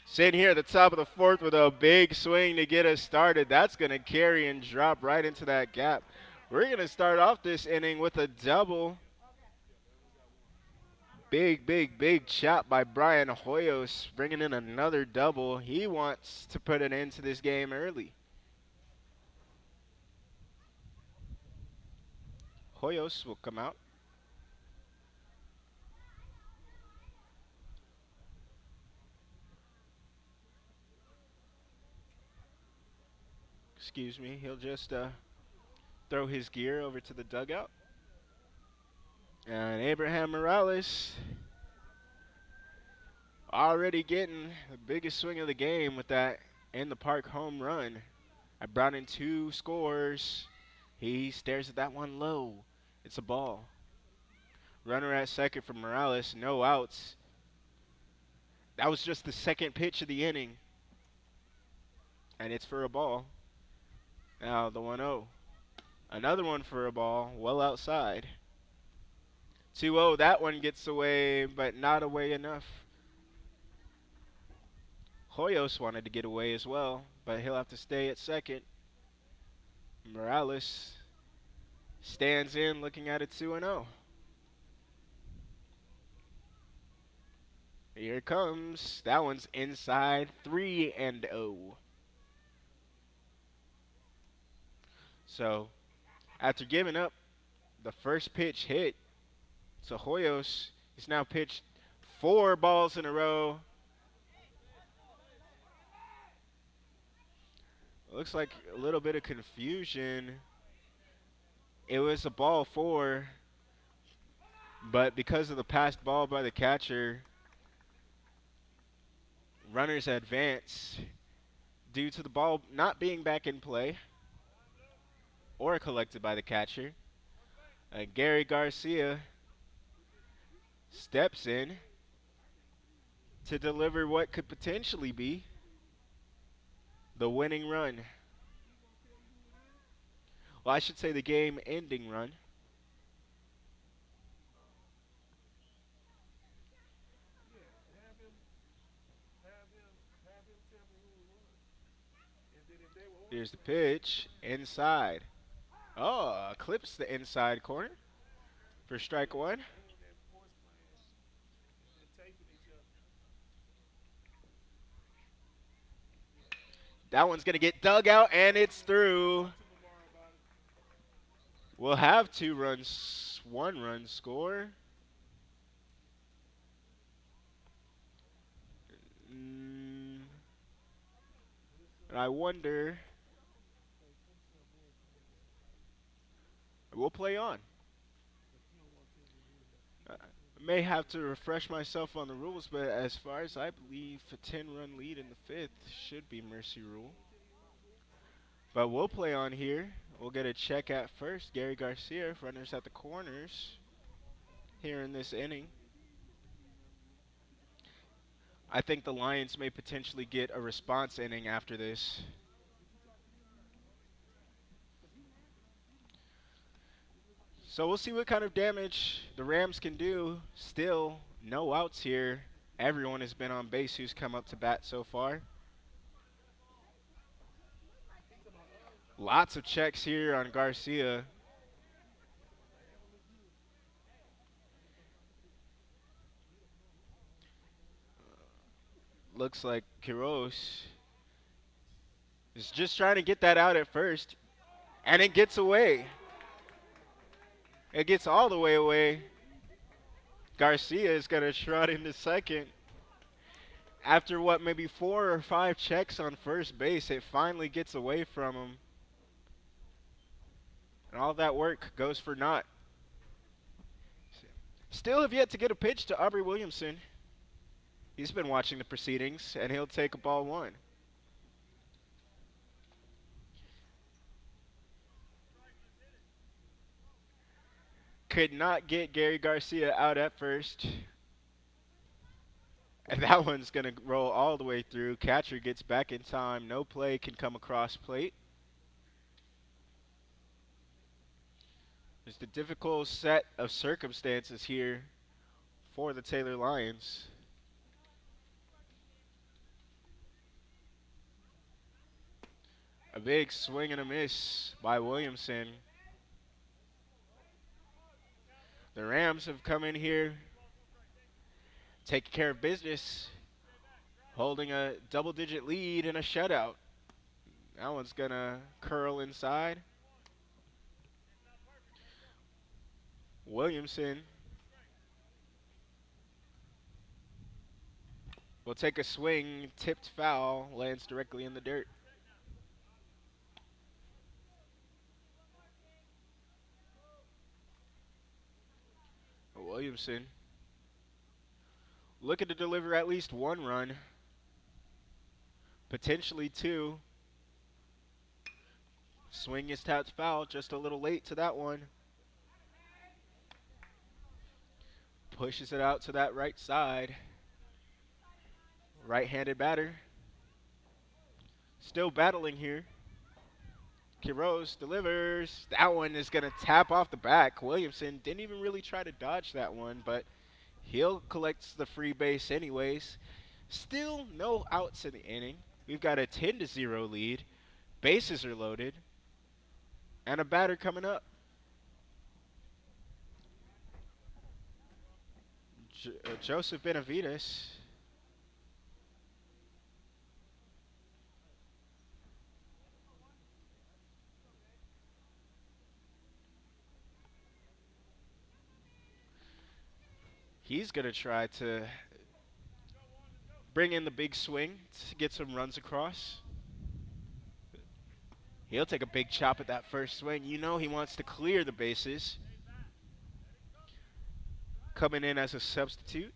[SPEAKER 2] Sitting here at the top of the 4th with a big swing to get us started. That's going to carry and drop right into that gap. We're going to start off this inning with a double. Big chop by Brian Hoyos, bringing in another double. He wants to put an end to this game early. Hoyos will come out. excuse me, he'll just throw his gear over to the dugout. And Abraham Morales already getting the biggest swing of the game with that in the park home run. I brought in 2 scores. He stares at that one low. It's a ball. Runner at second for Morales, no outs. That was just the second pitch of the inning. And it's for a ball. Now the 1-0. Another one for a ball, well outside. 2-0, that one gets away, but not away enough. Hoyos wanted to get away as well, but he'll have to stay at second. Morales stands in looking at it 2-0. Here it comes. That one's inside 3-0. So, after giving up the first pitch hit to Hoyos, he's now pitched 4 balls in a row. Looks like a little bit of confusion. It was a ball 4, but because of the passed ball by the catcher, runners advance due to the ball not being back in play or collected by the catcher. Gary Garcia steps in to deliver what could potentially be the winning run. Well, I should say the game-ending run. Here's the pitch, inside. Oh, clips the inside corner for strike 1. That one's going to get dug out, and it's through. We'll have 2 runs, 1 run score. And I wonder. We'll play on. May have to refresh myself on the rules, but as far as I believe, a 10-run lead in the 5th should be mercy rule. But we'll play on here. We'll get a check at first. Gary Garcia, runners at the corners here in this inning. I think the Lions may potentially get a response inning after this. So we'll see what kind of damage the Rams can do. Still, no outs here. Everyone has been on base who's come up to bat so far. Lots of checks here on Garcia. Looks like Quiroz is just trying to get that out at first. And it gets away. It gets all the way away. Garcia is going to trot into second. After what, maybe 4 or 5 checks on first base, it finally gets away from him. And all that work goes for naught. Still have yet to get a pitch to Aubrey Williamson. He's been watching the proceedings, and he'll take a ball 1. Could not get Gary Garcia out at first. And that one's going to roll all the way through. Catcher gets back in time. No play can come across plate. There's the difficult set of circumstances here for the Taylor Lions. A big swing and a miss by Williamson. The Rams have come in here, taking care of business, holding a double-digit lead in a shutout. That one's going to curl inside. Williamson will take a swing, tipped foul, lands directly in the dirt. Williamson. Looking to deliver at least one run, potentially two. Swing is tapped foul, just a little late to that one. Pushes it out to that right side. Right-handed batter. Still battling here. Quiroz delivers. That one is going to tap off the back. Williamson didn't even really try to dodge that one, but he'll collect the free base anyways. Still no outs in the inning. We've got a 10-0 lead. Bases are loaded. And a batter coming up. Joseph Benavides. He's going to try to bring in the big swing to get some runs across. He'll take a big chop at that first swing. You know he wants to clear the bases. Coming in as a substitute.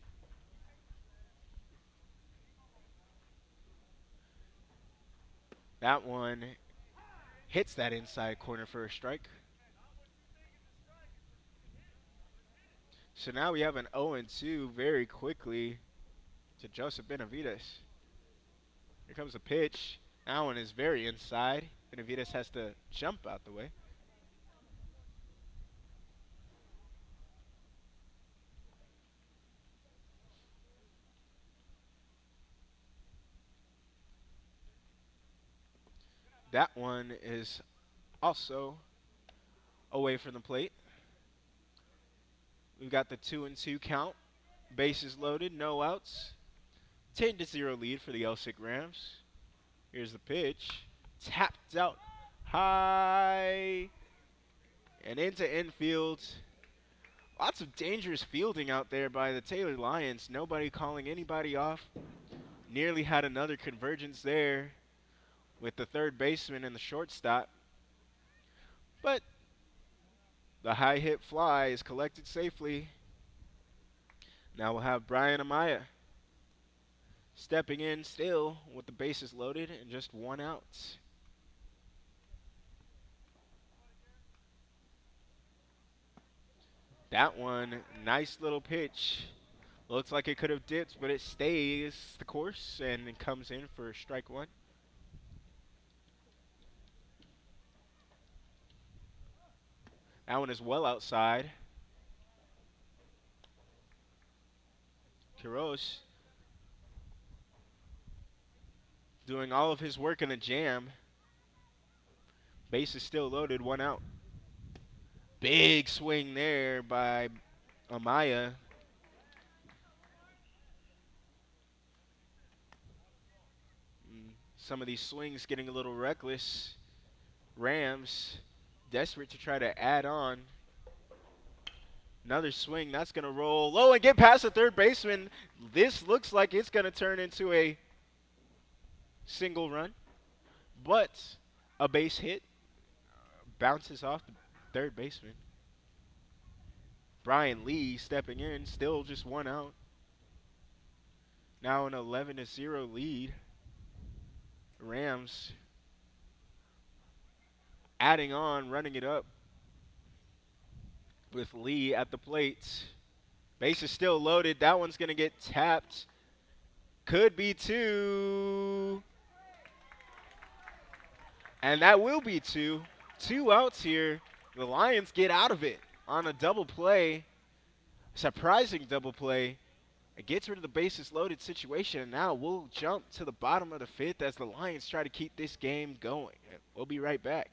[SPEAKER 2] That one hits that inside corner for a strike. So now we have an 0-2 very quickly to Joseph Benavides. Here comes the pitch. That one is very inside. Benavides has to jump out the way. That one is also away from the plate. We've got the 2-2 count. Bases loaded, no outs. 10-0 lead for the Elsik Rams. Here's the pitch. Tapped out high and into infield. Lots of dangerous fielding out there by the Taylor Lions. Nobody calling anybody off. Nearly had another convergence there with the third baseman and the shortstop. But the high hit fly is collected safely. Now we'll have Brian Amaya stepping in still with the bases loaded and just one out. That one, nice little pitch. Looks like it could have dipped, but it stays the course and it comes in for strike one. That one is well outside. Quiroz doing all of his work in a jam. Base is still loaded, one out. Big swing there by Amaya. Some of these swings getting a little reckless. Rams desperate to try to add on. Another swing, that's going to roll low and get past the third baseman. This looks like it's going to turn into a single run, but a base hit bounces off the third baseman. Brian Lee stepping in, still just one out. Now an 11-0 lead. Rams adding on, running it up with Lee at the plate. Base is still loaded. That one's going to get tapped. Could be two. And that will be two. 2 outs here. The Lions get out of it on a double play. Surprising double play. It gets rid of the bases loaded situation. And now we'll jump to the bottom of the 5th as the Lions try to keep this game going. We'll be right back.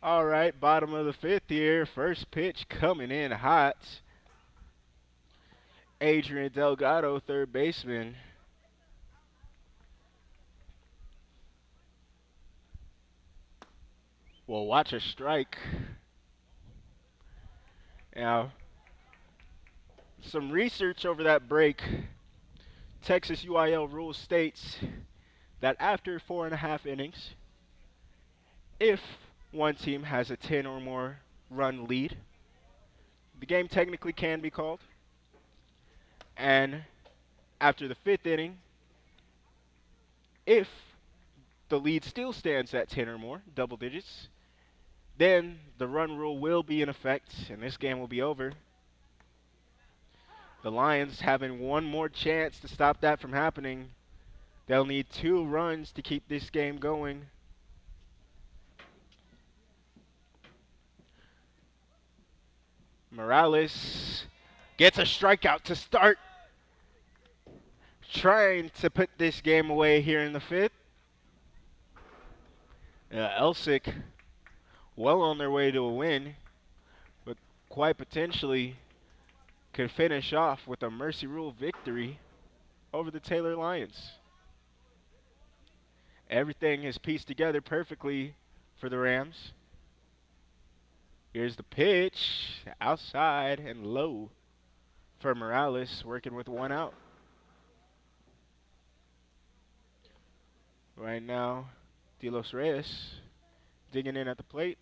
[SPEAKER 2] All right, bottom of the fifth here. First pitch coming in hot. Adrian Delgado, third baseman. Will watch a strike. Now, some research over that break. Texas UIL rule states that after 4.5 innings, if one team has a 10 or more run lead, the game technically can be called. And after the fifth inning, if the lead still stands at 10 or more, double digits, then the run rule will be in effect and this game will be over. The Lions having one more chance to stop that from happening. They'll need 2 runs to keep this game going. Morales gets a strikeout to start, trying to put this game away here in the fifth. Elsik well on their way to a win, but quite potentially could finish off with a mercy rule victory over the Taylor Lions. Everything is pieced together perfectly for the Rams. Here's the pitch, outside and low for Morales, working with 1 out. Right now, De Los Reyes digging in at the plate.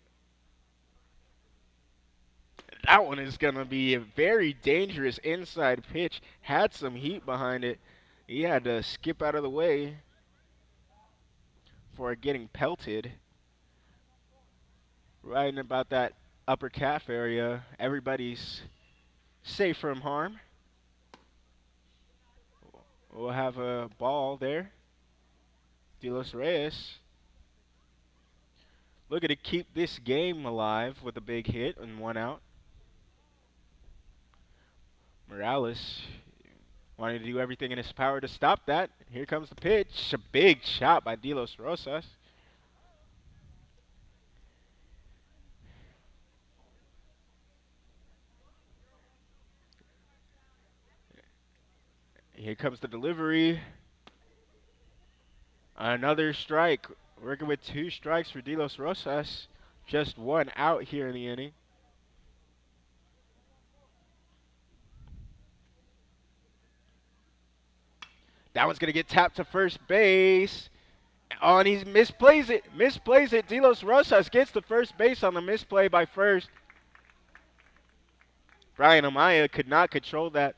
[SPEAKER 2] That one is going to be a very dangerous inside pitch. Had some heat behind it. He had to skip out of the way for getting pelted. Right in about that upper calf area. Everybody's safe from harm. We'll have a ball there. De Los Reyes looking to keep this game alive with a big hit and 1 out. Morales wanting to do everything in his power to stop that. Here comes the pitch. A big shot by De Los Rosas. Here comes the delivery. Another strike. Working with 2 strikes for De Los Rosas. Just 1 out here in the inning. That one's going to get tapped to first base. Oh, and he misplays it. Misplays it. De Los Rosas gets the first base on the misplay by first. Brian Amaya could not control that.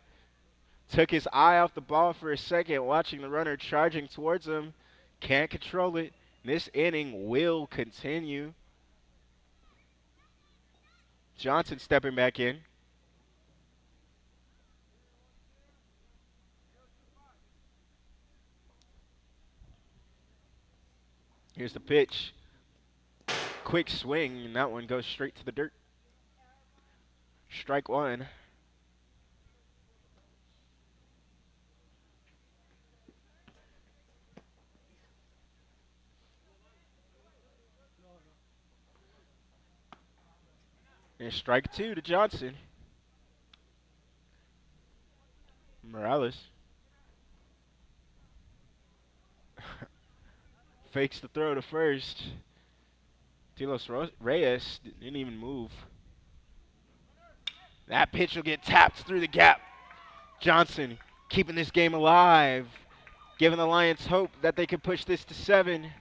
[SPEAKER 2] Took his eye off the ball for a second, watching the runner charging towards him. Can't control it. This inning will continue. Johnson stepping back in. Here's the pitch. Quick swing, and that one goes straight to the dirt. Strike 1. And strike 2 to Johnson. Morales fakes the throw to first. De Los Reyes didn't even move. That pitch will get tapped through the gap. Johnson keeping this game alive, giving the Lions hope that they could push this to 7.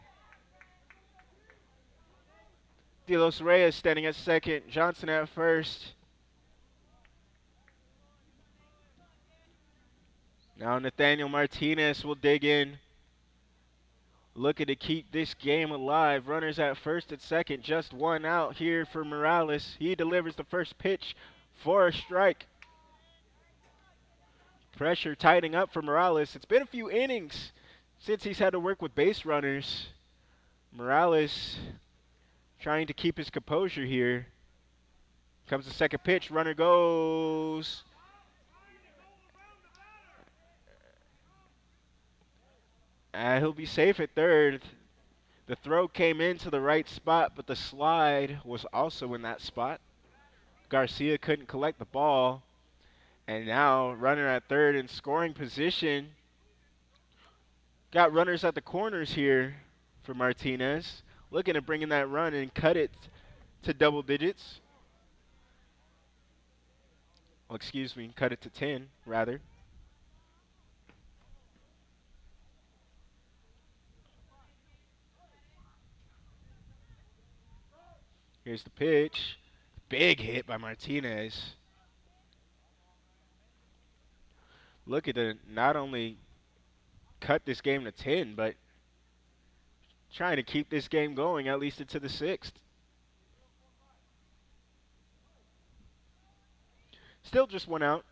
[SPEAKER 2] De Los Reyes standing at second, Johnson at first. Now Nathaniel Martinez will dig in, looking to keep this game alive. Runners at first and second, just 1 out here for Morales. He delivers the first pitch for a strike. Pressure tightening up for Morales. It's been a few innings since he's had to work with base runners. Morales trying to keep his composure here. Comes the second pitch. Runner goes. He'll be safe at third. The throw came into the right spot, but the slide was also in that spot. Garcia couldn't collect the ball. And now, runner at third in scoring position. Got runners at the corners here for Martinez. Looking to bring in that run and cut it to double digits. Well, excuse me, cut it to 10, rather. Here's the pitch. Big hit by Martinez. Look at it, not only cut this game to 10, but trying to keep this game going at least into the 6th. Still just one out.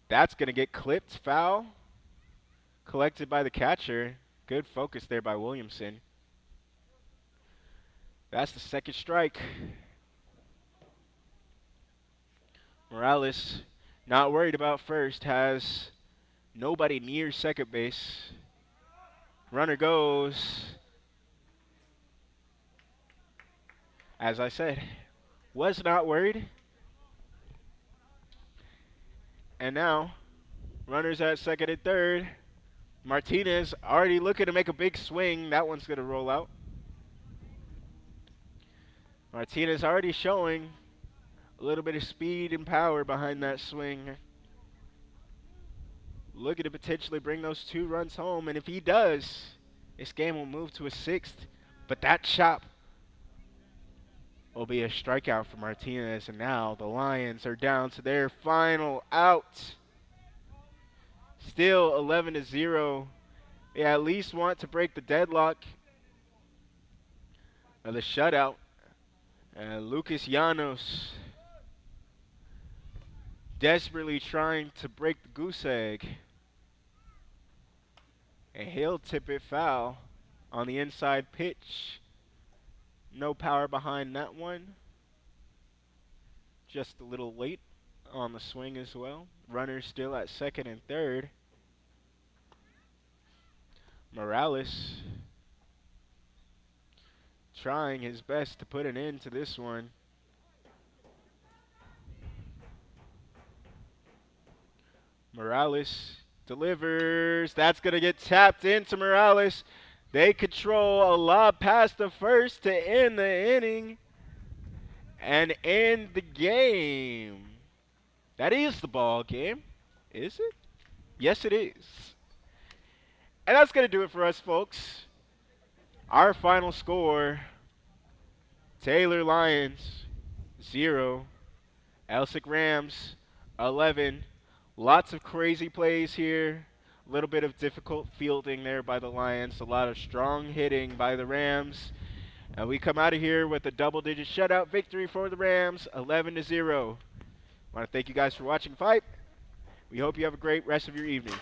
[SPEAKER 2] That's going to get clipped. Foul. Collected by the catcher. Good focus there by Williamson. That's the second strike. Morales, not worried about first, has nobody near second base. Runner goes. As I said, was not worried. And now, runners at second and third. Martinez already looking to make a big swing. That one's going to roll out. Martinez already showing a little bit of speed and power behind that swing. Looking to potentially bring those 2 runs home. And if he does, this game will move to a 6th. But that chop will be a strikeout for Martinez. And now the Lions are down to their final out. Still 11-0. They at least want to break the deadlock of the shutout. And Lucas Llanos desperately trying to break the goose egg. And he'll tip it foul on the inside pitch. No power behind that one. Just a little late on the swing as well. Runners still at second and third. Morales trying his best to put an end to this one. Morales delivers. That's going to get tapped into Morales. They control a lob past the first to end the inning and end the game. That is the ball game. Is it? Yes, it is. And that's going to do it for us, folks. Our final score, Taylor Lions, 0. Elsik Rams, 11. Lots of crazy plays here. A little bit of difficult fielding there by the Lions. A lot of strong hitting by the Rams. And we come out of here with a double-digit shutout victory for the Rams, 11-0. I want to thank you guys for watching Vype. We hope you have a great rest of your evening.